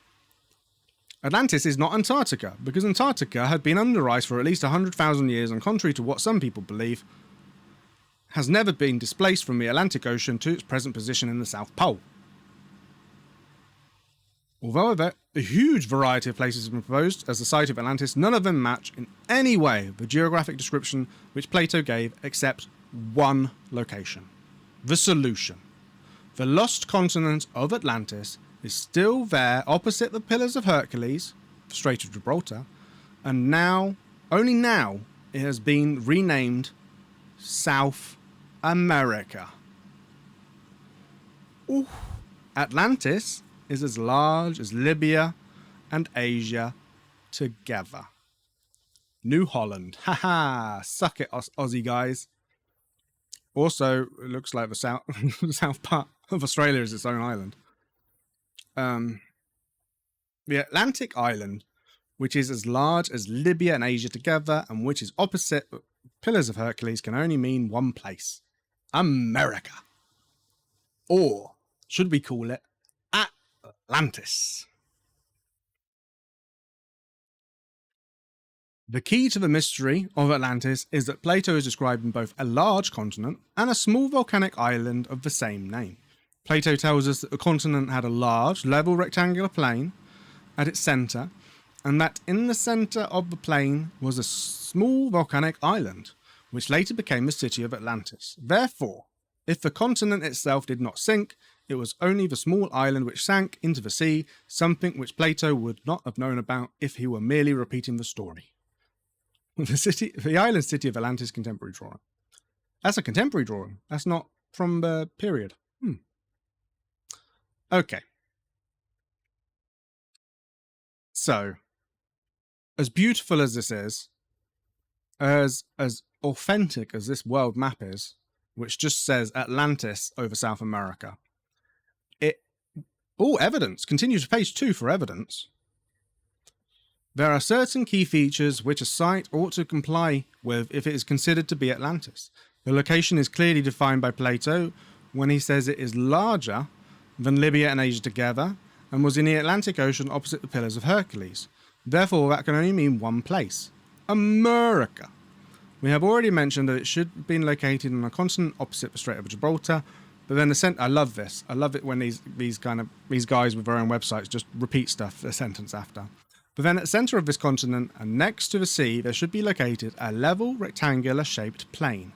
Atlantis is not Antarctica, because Antarctica had been under ice for at least 100,000 years and, contrary to what some people believe, has never been displaced from the Atlantic Ocean to its present position in the South Pole. Although a huge variety of places have been proposed as the site of Atlantis, none of them match in any way the geographic description which Plato gave except one location. The solution. The lost continent of Atlantis is still there opposite the Pillars of Hercules, the Strait of Gibraltar, and now, only now, it has been renamed South America. Ooh. Atlantis is as large as Libya and Asia together. New Holland. Haha, suck it, Aussie guys. Also, it looks like the south part of Australia is its own island. The Atlantic island, which is as large as Libya and Asia together, and which is opposite Pillars of Hercules, can only mean one place. America. Or, should we call it Atlantis? The key to the mystery of Atlantis is that Plato is describing both a large continent and a small volcanic island of the same name. Plato tells us that the continent had a large, level rectangular plain at its centre, and that in the centre of the plain was a small volcanic island, which later became the city of Atlantis. Therefore, if the continent itself did not sink, it was only the small island which sank into the sea, something which Plato would not have known about if he were merely repeating the story. The island city of Atlantis contemporary drawing. That's a contemporary drawing. That's not from the period. Okay. So, as beautiful as this is, as authentic as this world map is, which just says Atlantis over South America, evidence. Continue to page 2 for evidence. There are certain key features which a site ought to comply with if it is considered to be Atlantis. The location is clearly defined by Plato when he says it is larger than Libya and Asia together and was in the Atlantic Ocean opposite the Pillars of Hercules. Therefore, that can only mean one place. America. We have already mentioned that it should have been located on a continent opposite the Strait of Gibraltar, but then I love this. I love it when these guys with their own websites just repeat stuff a sentence after. But then at the centre of this continent and next to the sea, there should be located a level rectangular shaped plain.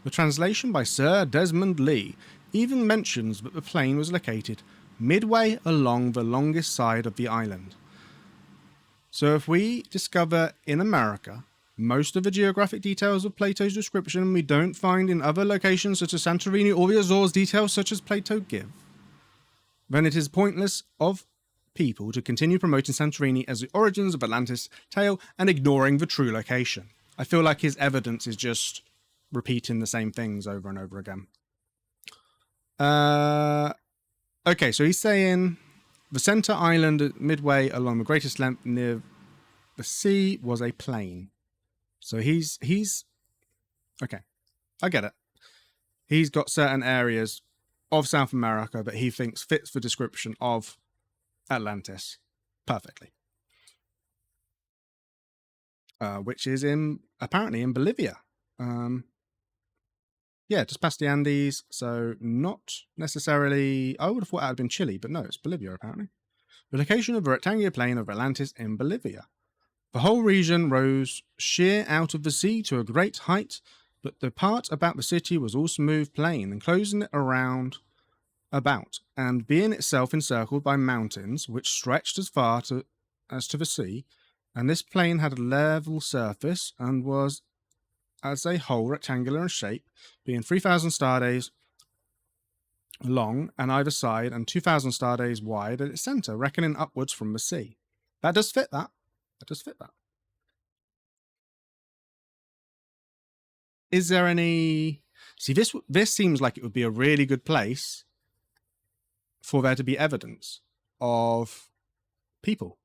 The translation by Sir Desmond Lee even mentions that the plain was located midway along the longest side of the island. So if we discover in America most of the geographic details of Plato's description we don't find in other locations such as Santorini or the Azores details such as Plato give, then it is pointless of people to continue promoting Santorini as the origins of Atlantis tale and ignoring the true location. I feel like his evidence is just repeating the same things over and over again. Okay, so he's saying the center island midway along the greatest length near the sea was a plain. So he's okay. I get it. He's got certain areas of South America that he thinks fits the description of Atlantis perfectly. Which is apparently in Bolivia. Yeah, just past the Andes, so not necessarily... I would have thought it had been Chile, but no, it's Bolivia, apparently. The location of the rectangular plain of Atlantis in Bolivia. The whole region rose sheer out of the sea to a great height, but the part about the city was all smooth plain, enclosing it about, and being itself encircled by mountains, which stretched as far as to the sea, and this plain had a level surface, and was as a whole rectangular in shape, being 3,000 star days long on either side and 2,000 star days wide at its centre, reckoning upwards from the sea. That does fit that. That does fit that. Is there any... See, this seems like it would be a really good place for there to be evidence of people.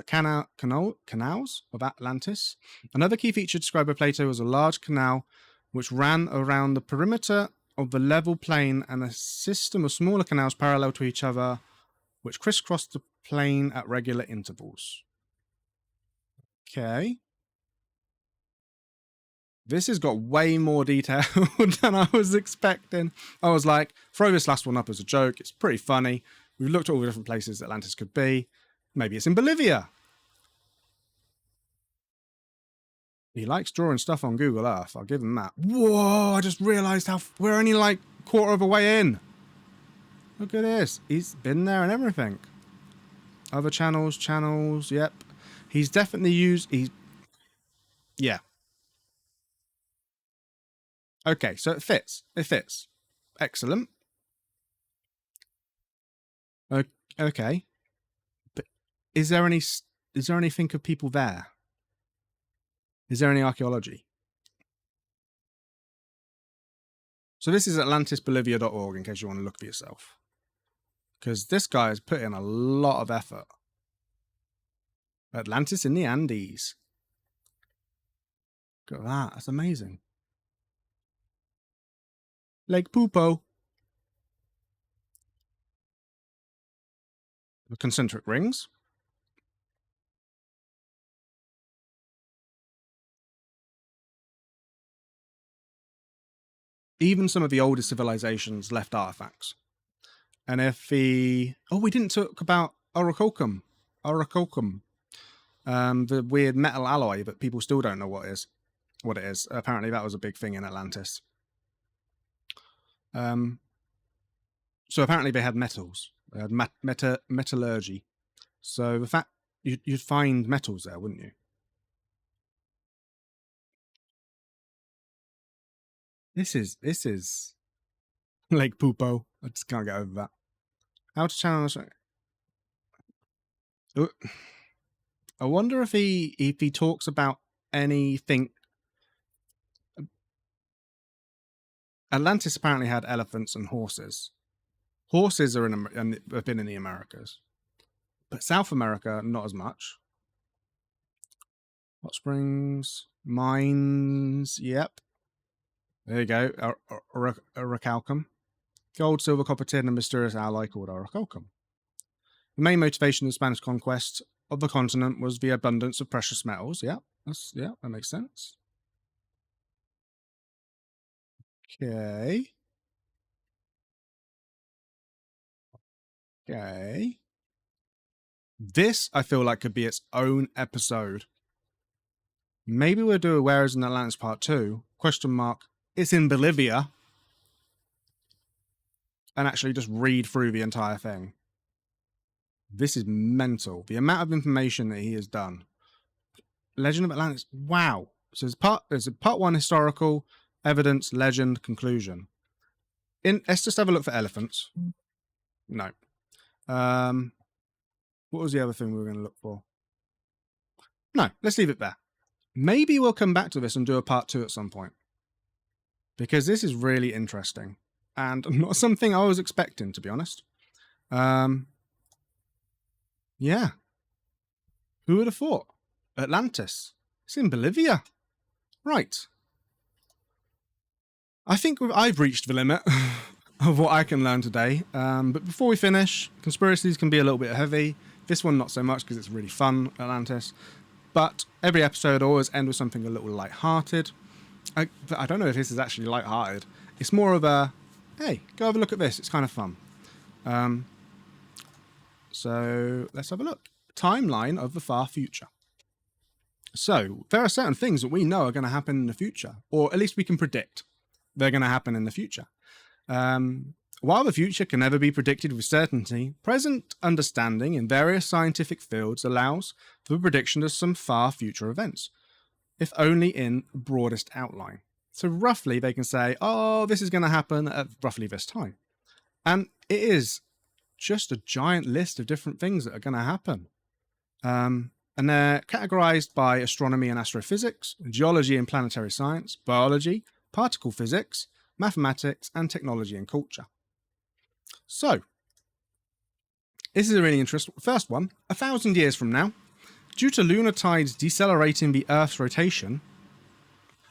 Canals of Atlantis. Another key feature described by Plato was a large canal which ran around the perimeter of the level plain, and a system of smaller canals parallel to each other which crisscrossed the plain at regular intervals. Okay. This has got way more detail than I was expecting. I was like, throw this last one up as a joke. It's pretty funny. We've looked at all the different places Atlantis could be. Maybe it's in Bolivia. He likes drawing stuff on Google Earth. I'll give him that. Whoa, I just realised how we're only like quarter of a way in. Look at this. He's been there and everything. Other channels, yep. He's definitely used... Yeah. Okay, so it fits. It fits. Excellent. Okay. But is there anything of people there? Is there any archaeology? So this is atlantisbolivia.org in case you want to look for yourself. Because this guy has put in a lot of effort. Atlantis in the Andes. Look at that. That's amazing. Lake Pupo. The concentric rings. Even some of the oldest civilizations left artifacts. And if the... Oh, we didn't talk about orichalcum. Orichalcum. The weird metal alloy that people still don't know what it is. Apparently that was a big thing in Atlantis. So apparently they had metals. They had metallurgy. So the fact you'd find metals there, wouldn't you? This is Lake Pupo. I just can't get over that. How to channel... I wonder if he talks about anything. Atlantis apparently had elephants and horses. Horses are have been in the Americas, but South America not as much. Hot springs, mines. Yep. There you go. Orichalcum. Gold, silver, copper, tin, and mysterious alloy called orichalcum. The main motivation of the Spanish conquest of the continent was the abundance of precious metals. Yeah, that makes sense. Okay. Okay. This, I feel like, could be its own episode. Maybe we'll do a Where is in Atlantis Part 2? Question mark. It's in Bolivia. And actually just read through the entire thing. This is mental. The amount of information that he has done. Legend of Atlantis. Wow. So there's a part 1 historical, evidence, legend, conclusion. Let's just have a look for elephants. No. What was the other thing we were going to look for? No, let's leave it there. Maybe we'll come back to this and do a part 2 at some point. Because this is really interesting. And not something I was expecting, to be honest. Yeah. Who would have thought? Atlantis. It's in Bolivia. Right. I think I've reached the limit of what I can learn today. But before we finish, conspiracies can be a little bit heavy. This one, not so much because it's really fun, Atlantis. But every episode always ends with something a little light-hearted. I don't know if this is actually light-hearted. It's more of a, hey, go have a look at this. It's kind of fun. So let's have a look. Timeline of the far future. So there are certain things that we know are going to happen in the future, or at least we can predict they're going to happen in the future. While the future can never be predicted with certainty, present understanding in various scientific fields allows for the prediction of some far future events, if only in broadest outline. So roughly they can say, oh, this is going to happen at roughly this time. And it is just a giant list of different things that are going to happen. And they're categorized by astronomy and astrophysics, geology and planetary science, biology, particle physics, mathematics, and technology and culture. So, this is a really interesting first one. 1,000 years from now, due to lunar tides decelerating the Earth's rotation,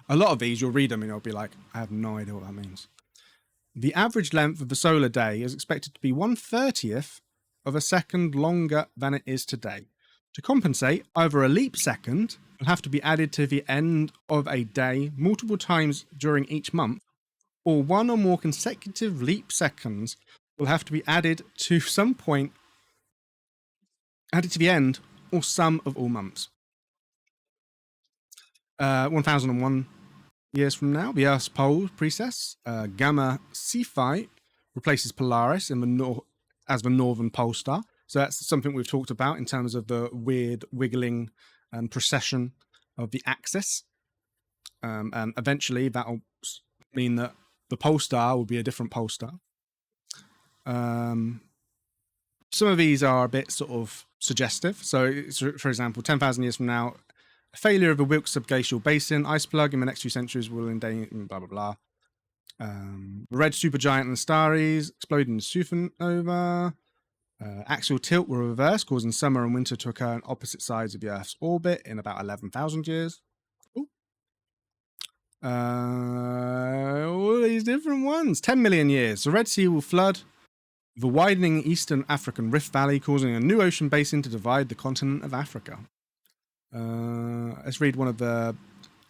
a lot of these you'll read them and you'll be like, I have no idea what that means. The average length of the solar day is expected to be 1/30th of a second longer than it is today. To compensate, either a leap second will have to be added to the end of a day multiple times during each month, or one or more consecutive leap seconds will have to be added to some point, added to the end, or some of all months. 1001 years from now, the Earth's pole precess, Gamma Cephei, replaces Polaris as the northern pole star. So that's something we've talked about in terms of the weird wiggling and precession of the axis. And eventually that'll mean that the pole star will be a different pole star. Some of these are a bit sort of suggestive. So, for example, 10,000 years from now, a failure of a Wilkes subglacial basin ice plug in the next few centuries will endanger blah, blah, blah. The red supergiant and Staries explode in supernova. Axial tilt will reverse, causing summer and winter to occur on opposite sides of the Earth's orbit in about 11,000 years. All these different ones. 10 million years. The Red Sea will flood the widening eastern African Rift Valley, causing a new ocean basin to divide the continent of Africa. Let's read one of the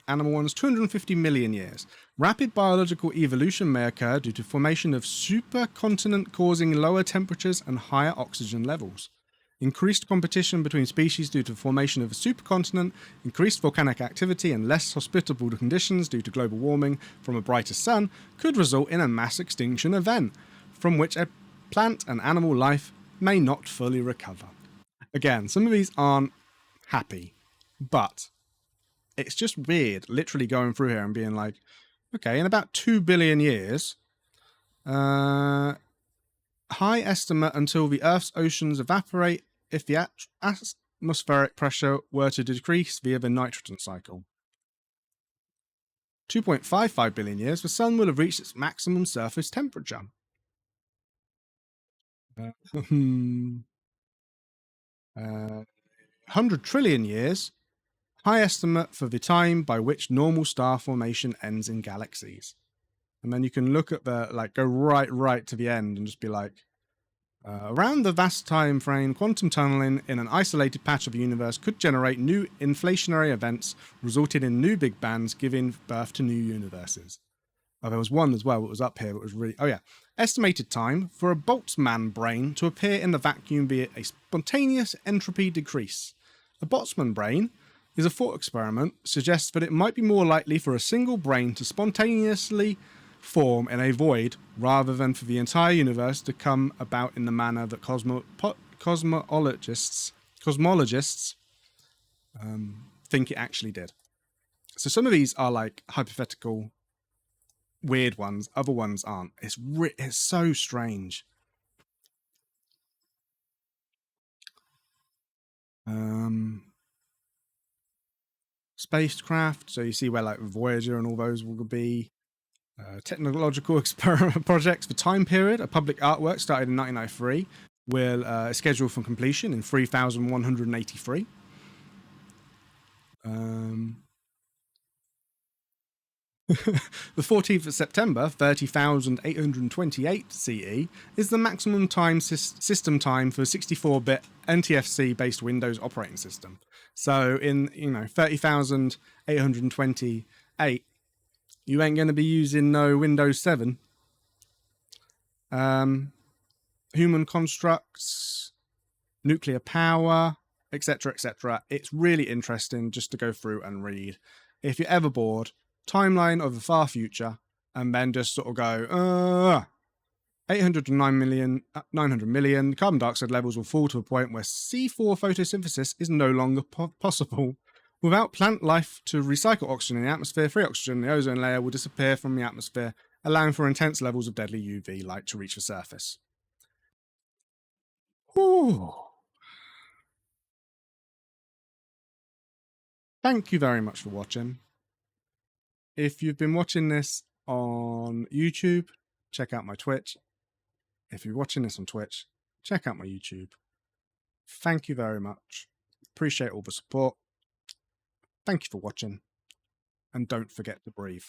animal ones. 250 million years. Rapid biological evolution may occur due to formation of supercontinent causing lower temperatures and higher oxygen levels. Increased competition between species due to formation of a supercontinent, increased volcanic activity, and less hospitable conditions due to global warming from a brighter sun could result in a mass extinction event, from which a plant and animal life may not fully recover. Again, some of these aren't happy, but it's just weird literally going through here and being like, okay, in about 2 billion years, high estimate until the Earth's oceans evaporate if the atmospheric pressure were to decrease via the nitrogen cycle. 2.55 billion years, the sun will have reached its maximum surface temperature. 100 trillion years, high estimate for the time by which normal star formation ends in galaxies. And then you can look at the, like, go right to the end and just be like, around the vast time frame, quantum tunneling in an isolated patch of the universe could generate new inflationary events, resulting in new big bangs, giving birth to new universes. Oh, there was one as well that was up here that was really... Oh, yeah. Estimated time for a Boltzmann brain to appear in the vacuum via a spontaneous entropy decrease. A Boltzmann brain is a thought experiment suggests that it might be more likely for a single brain to spontaneously form in a void rather than for the entire universe to come about in the manner that cosmologists think it actually did. So some of these are like hypothetical weird ones, other ones aren't. It's so strange. Spacecraft, so you see where like Voyager and all those will be. Technological experiment projects for time period. A public artwork started in 1993 will scheduled for completion in 3,183. The 14th of September, 30,828 CE, is the maximum time system time for a 64-bit NTFC-based Windows operating system. So in 30,828, you ain't going to be using no Windows 7. Human constructs, nuclear power, etc., etc. It's really interesting just to go through and read. If you're ever bored, timeline of the far future, and then just sort of go, 809 million, 900 million, carbon dioxide levels will fall to a point where C4 photosynthesis is no longer possible. Without plant life to recycle oxygen in the atmosphere, free oxygen in the ozone layer will disappear from the atmosphere, allowing for intense levels of deadly UV light to reach the surface. Ooh. Thank you very much for watching. If you've been watching this on YouTube, check out my Twitch. If you're watching this on Twitch, check out my YouTube. Thank you very much. Appreciate all the support. Thank you for watching. And don't forget to breathe.